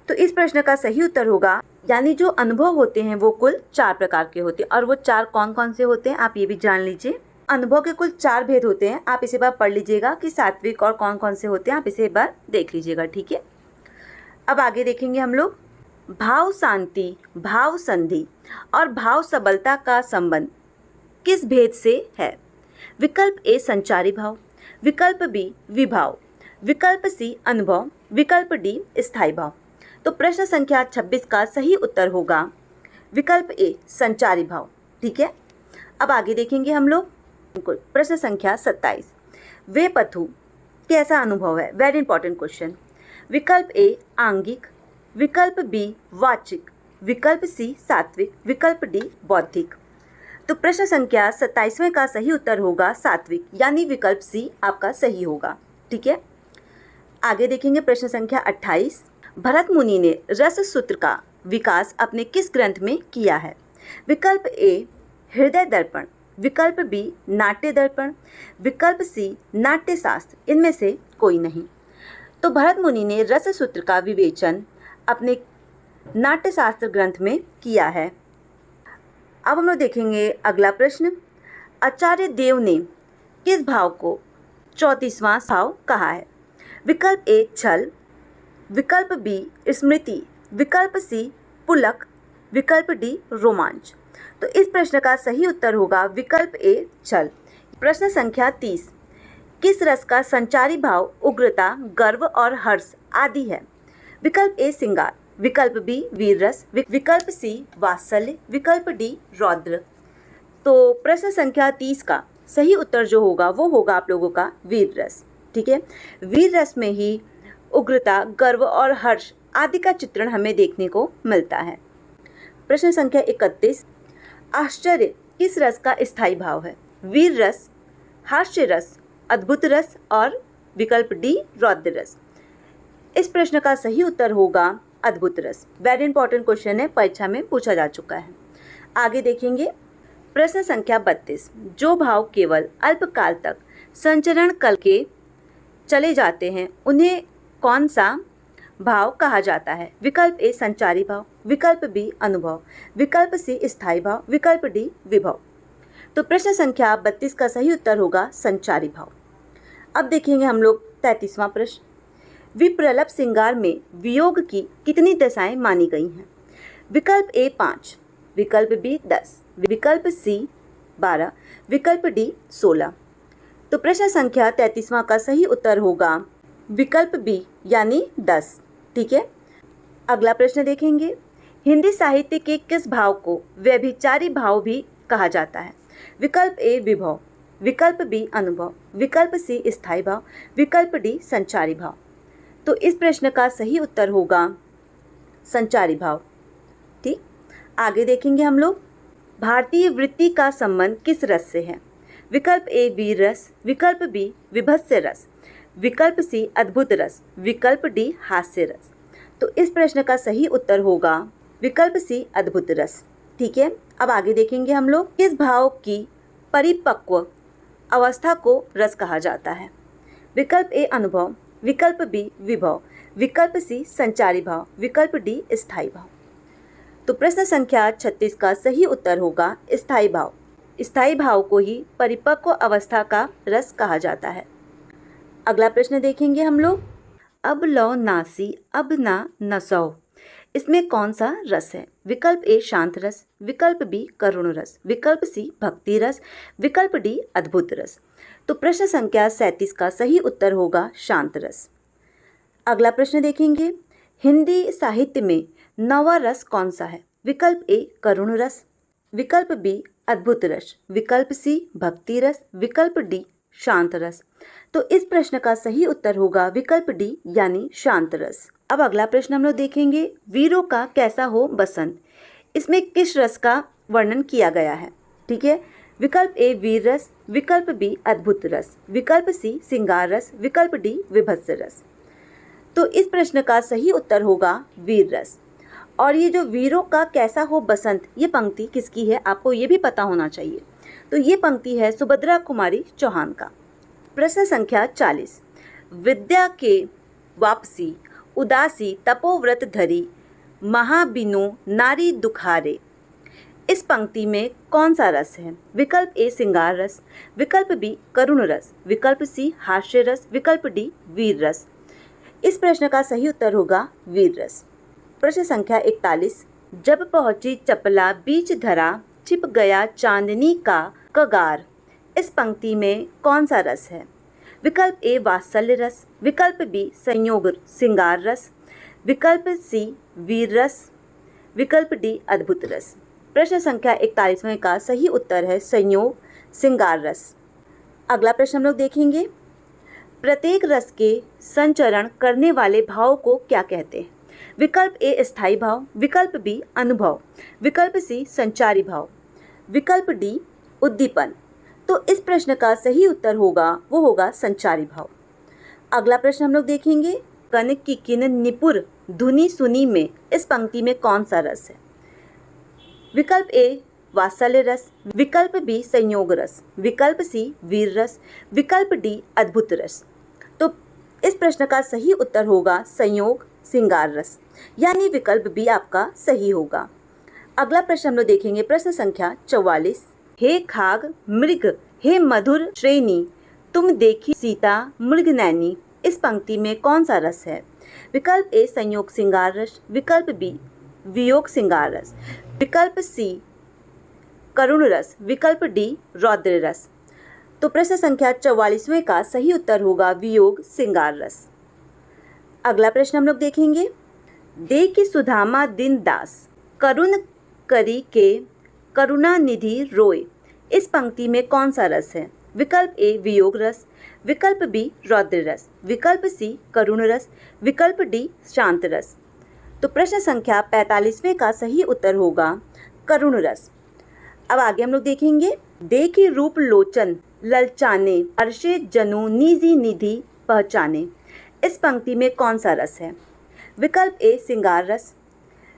तो इस प्रश्न का सही उत्तर होगा, यानी जो अनुभव होते हैं वो कुल 4 प्रकार के होते हैं। और वो 4 कौन कौन से होते हैं आप ये भी जान लीजिए। अनुभव के कुल 4 भेद होते हैं, आप इसे बार पढ़ लीजिएगा कि सात्विक और कौन कौन से होते हैं, आप इसे एक बार देख लीजिएगा। ठीक है, अब आगे देखेंगे हम लोग भाव शांति, भाव संधि और भाव सबलता का संबंध किस भेद से है? विकल्प ए संचारी भाव, विकल्प बी विभाव, विकल्प सी अनुभव, विकल्प डी स्थायी भाव। तो प्रश्न संख्या 26 का सही उत्तर होगा विकल्प ए संचारी भाव। ठीक है, अब आगे देखेंगे हम लोग प्रश्न संख्या 27। वे पथु कैसा अनुभव है? Very important question. विकल्प ए आंगिक, विकल्प बी वाचिक, विकल्प सी सात्विक, विकल्प डी बौद्धिक। तो प्रश्न संख्या 27वें का सही उत्तर होगा सात्विक, यानी विकल्प सी आपका सही होगा। ठीक है, आगे देखेंगे प्रश्न संख्या 28। भरत मुनि ने रस सूत्र का विकास अपने किस ग्रंथ में किया है? विकल्प ए हृदय दर्पण, विकल्प बी नाट्य दर्पण, विकल्प सी नाट्य शास्त्र, इनमें से कोई नहीं। तो भरत मुनि ने रस सूत्र का विवेचन अपने नाट्य शास्त्र ग्रंथ में किया है। अब हम लोग देखेंगे अगला प्रश्न। आचार्य देव ने किस भाव को 34वां भाव कहा है? विकल्प ए छल, विकल्प बी स्मृति, विकल्प सी पुलक, विकल्प डी रोमांच। तो इस प्रश्न का सही उत्तर होगा विकल्प ए छल। प्रश्न संख्या 30। किस रस का संचारी भाव उग्रता, गर्व और हर्ष आदि है? विकल्प ए श्रृंगार, विकल्प बी वीर रस, विकल्प सी वात्सल्य, विकल्प डी रौद्र। तो प्रश्न संख्या 30 का सही उत्तर जो होगा वो होगा आप लोगों का वीर रस। ठीक है, वीर रस में ही उग्रता, गर्व और हर्ष आदि का चित्रण हमें देखने को मिलता है। प्रश्न संख्या 31। आश्चर्य किस रस का स्थायी भाव है? वीर रस, हास्य रस, अद्भुत रस और विकल्प डी रौद्र रस। इस प्रश्न का सही उत्तर होगा अद्भुत रस। वेरी इंपॉर्टेंट क्वेश्चन है, परीक्षा में पूछा जा चुका है। आगे देखेंगे प्रश्न संख्या 32। जो भाव केवल अल्पकाल तक संचरण करके चले जाते हैं उन्हें कौन सा भाव कहा जाता है? विकल्प ए संचारी भाव, विकल्प बी अनुभव, विकल्प सी स्थायी भाव, विकल्प डी विभव। तो प्रश्न संख्या 32 का सही उत्तर होगा संचारी भाव। अब देखेंगे हम लोग 33वां प्रश्न। विप्रलभ श्रृंगार में वियोग की कितनी दशाएं मानी गई हैं? विकल्प ए 5, विकल्प बी 10, विकल्प सी 12, विकल्प डी 16। तो प्रश्न संख्या 33वां का सही उत्तर होगा विकल्प बी यानी 10। ठीक है, अगला प्रश्न देखेंगे। हिंदी साहित्य के किस भाव को व्यभिचारी भाव भी कहा जाता है? विकल्प ए विभव, विकल्प बी अनुभव, विकल्प सी स्थायी भाव, विकल्प डी संचारी भाव। तो इस प्रश्न का सही उत्तर होगा संचारी भाव। ठीक, आगे देखेंगे हम लोग भारतीय वृत्ति का संबंध किस रस से है? विकल्प ए वीर रस, विकल्प बी विभत्स्य रस, विकल्प सी अद्भुत रस, विकल्प डी हास्य रस। तो इस प्रश्न का सही उत्तर होगा विकल्प सी अद्भुत रस। ठीक है, अब आगे देखेंगे हम लोग, किस भाव की परिपक्व अवस्था को रस कहा जाता है? विकल्प ए अनुभव, विकल्प बी विभव, विकल्प सी संचारी भाव, विकल्प डी स्थायी भाव। तो प्रश्न संख्या 36 का सही उत्तर होगा स्थायी भाव। स्थायी भाव को ही परिपक्व अवस्था का रस कहा जाता है। अगला प्रश्न देखेंगे हम लोग, अब लौ नासी अब ना नसौ, इसमें कौन सा रस है? विकल्प ए शांत रस, विकल्प बी करुण रस, विकल्प सी भक्ति रस, विकल्प डी अद्भुत रस। तो प्रश्न संख्या 37 का सही उत्तर होगा शांत रस। अगला प्रश्न देखेंगे, हिंदी साहित्य में नवा रस कौन सा है? विकल्प ए करुण रस, विकल्प बी अद्भुत रस, विकल्प सी भक्ति रस, विकल्प डी शांत रस। तो इस प्रश्न का सही उत्तर होगा विकल्प डी यानी शांत रस। अब अगला प्रश्न हम लोग देखेंगे, वीरों का कैसा हो बसंत, इसमें किस रस का वर्णन किया गया है? ठीक है, विकल्प ए वीर रस, विकल्प बी अद्भुत रस, विकल्प सी श्रृंगार रस, विकल्प डी विभत्स रस। तो इस प्रश्न का सही उत्तर होगा वीर रस। और ये जो वीरों का कैसा हो बसंत, ये पंक्ति किसकी है आपको ये भी पता होना चाहिए। तो ये पंक्ति है सुभद्रा कुमारी चौहान का। प्रश्न संख्या 40, विद्या के वापसी उदासी तपोव्रत धरी महाबिनु नारी दुखारे, इस पंक्ति में कौन सा रस है? विकल्प ए श्रृंगार रस, विकल्प बी करुण रस, विकल्प सी हास्य रस, विकल्प डी वीर रस। इस प्रश्न का सही उत्तर होगा वीर रस। प्रश्न संख्या 41, जब पहुंची चपला बीच धरा छिप गया चांदनी का कगार, इस पंक्ति में कौन सा रस है? विकल्प ए वात्सल्य रस, विकल्प बी संयोग श्रृंगार रस, विकल्प सी वीर रस, विकल्प डी अद्भुत रस। प्रश्न संख्या 41वें का सही उत्तर है संयोग श्रृंगार रस। अगला प्रश्न हम लोग देखेंगे, प्रत्येक रस के संचरण करने वाले भाव को क्या कहते हैं? विकल्प ए स्थायी भाव, विकल्प बी अनुभव, विकल्प सी संचारी भाव, विकल्प डी उद्दीपन। तो इस प्रश्न का सही उत्तर होगा वो होगा संचारी भाव। अगला प्रश्न हम लोग देखेंगे, कनक की किन निपुर धुनी सुनी में, इस पंक्ति में कौन सा रस है? विकल्प ए वात्सल्य रस, विकल्प बी संयोग रस, विकल्प सी वीर रस, विकल्प डी अद्भुत रस। तो इस प्रश्न का सही उत्तर होगा संयोग श्रृंगार रस, यानी विकल्प बी आपका सही होगा। अगला प्रश्न हम लोग देखेंगे, प्रश्न संख्या 44, हे खाग मृग हे मधुर श्रेणी तुम देखी सीता मृग नैनी, इस पंक्ति में कौन सा रस है? विकल्प ए संयोग श्रृंगार रस, विकल्प बी वियोग श्रृंगार रस, विकल्प सी करुण रस, विकल्प डी रौद्र रस। तो प्रश्न संख्या 44वें का सही उत्तर होगा वियोग श्रृंगार रस। अगला प्रश्न हम लोग देखेंगे, दे की सुधामा दिन दास करुण करी के करुणा निधि रोए, इस पंक्ति में कौन सा रस है? विकल्प ए वियोग रस, विकल्प बी रौद्र रस, विकल्प सी करुण रस, विकल्प डी शांत रस। तो प्रश्न संख्या 45वें का सही उत्तर होगा करुण रस। अब आगे हम लोग देखेंगे, दे की रूप लोचन ललचाने अर्शे जनु निजी निधि पहचाने, इस पंक्ति में कौन सा रस है? विकल्प ए श्रृंगार रस,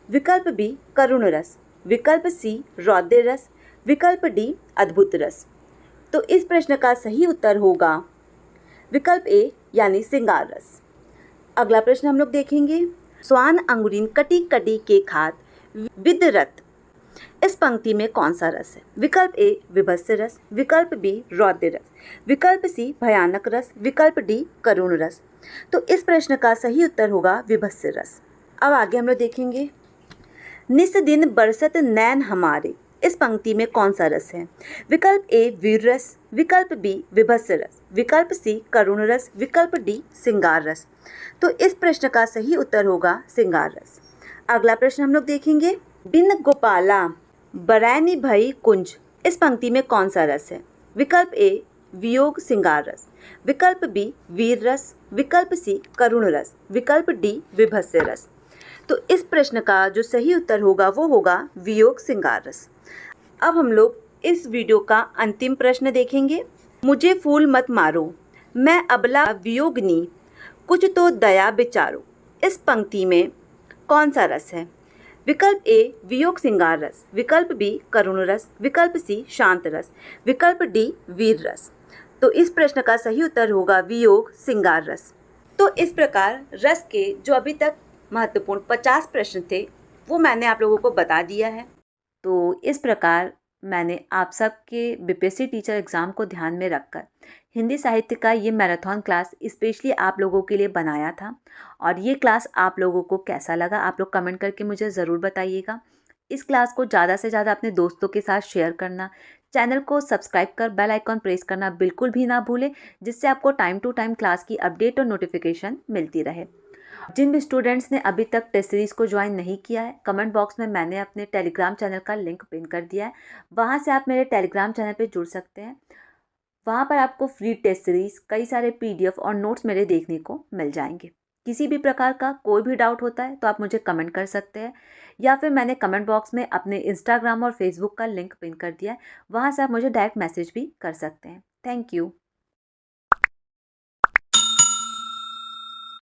विकल्प बी करुण रस, विकल्प सी रौद्र रस, विकल्प डी अद्भुत रस। तो इस प्रश्न का सही उत्तर होगा विकल्प ए यानी श्रृंगार रस। अगला प्रश्न हम लोग देखेंगे, स्वान अंगुरीन कटी कटी के खात विदरत, इस पंक्ति में कौन सा रस है? विकल्प ए विभत्स रस, विकल्प बी रौद्र रस, विकल्प सी भयानक रस, विकल्प डी करुण रस। तो इस प्रश्न का सही उत्तर होगा विभत्स रस। अब आगे हम लोग देखेंगे, निस दिन बरसत नैन हमारे, इस पंक्ति में कौन सा रस है? विकल्प ए वीर रस, विकल्प बी विभत्स रस, विकल्प सी करुण रस, विकल्प डी श्रृंगार रस। तो इस प्रश्न का सही उत्तर होगा श्रृंगार रस। अगला प्रश्न हम लोग देखेंगे, बिन गोपाला बरैनी भई कुंज, इस पंक्ति में कौन सा रस है? विकल्प ए वियोग श्रृंगार रस, विकल्प बी वीर रस, विकल्प सी करुण रस, विकल्प डी विभत्स रस। तो इस प्रश्न का जो सही उत्तर होगा वो होगा वियोग श्रृंगार रस। अब हम लोग इस वीडियो का अंतिम प्रश्न देखेंगे, मुझे फूल मत मारो मैं अबला वियोगनी कुछ तो दया बेचारो, इस पंक्ति में कौन सा रस है? विकल्प ए वियोग श्रृंगार रस, विकल्प बी करुण रस, विकल्प सी शांत रस, विकल्प डी वीर रस। तो इस प्रश्न का सही उत्तर होगा वियोग श्रृंगार रस। तो इस प्रकार रस के जो अभी तक महत्वपूर्ण 50 प्रश्न थे वो मैंने आप लोगों को बता दिया है। तो इस प्रकार मैंने आप सबके बीपीएससी टीचर एग्ज़ाम को ध्यान में रखकर हिंदी साहित्य का ये मैराथन क्लास स्पेशली आप लोगों के लिए बनाया था। और ये क्लास आप लोगों को कैसा लगा आप लोग कमेंट करके मुझे ज़रूर बताइएगा। इस क्लास को ज़्यादा से ज़्यादा अपने दोस्तों के साथ शेयर करना, चैनल को सब्सक्राइब कर बेल आइकॉन प्रेस करना बिल्कुल भी ना भूलें, जिससे आपको टाइम टू टाइम क्लास की अपडेट और नोटिफिकेशन मिलती रहे। जिन भी स्टूडेंट्स ने अभी तक टेस्ट सीरीज़ को ज्वाइन नहीं किया है, कमेंट बॉक्स में मैंने अपने टेलीग्राम चैनल का लिंक पिन कर दिया है, वहाँ से आप मेरे टेलीग्राम चैनल पे जुड़ सकते हैं। वहाँ पर आपको फ्री टेस्ट सीरीज़, कई सारे पीडीएफ और नोट्स मेरे देखने को मिल जाएंगे। किसी भी प्रकार का कोई भी डाउट होता है तो आप मुझे कमेंट कर सकते हैं, या फिर मैंने कमेंट बॉक्स में अपने इंस्टाग्राम और फेसबुक का लिंक पिन कर दिया है, वहाँ से आप मुझे डायरेक्ट मैसेज भी कर सकते हैं। Thank you.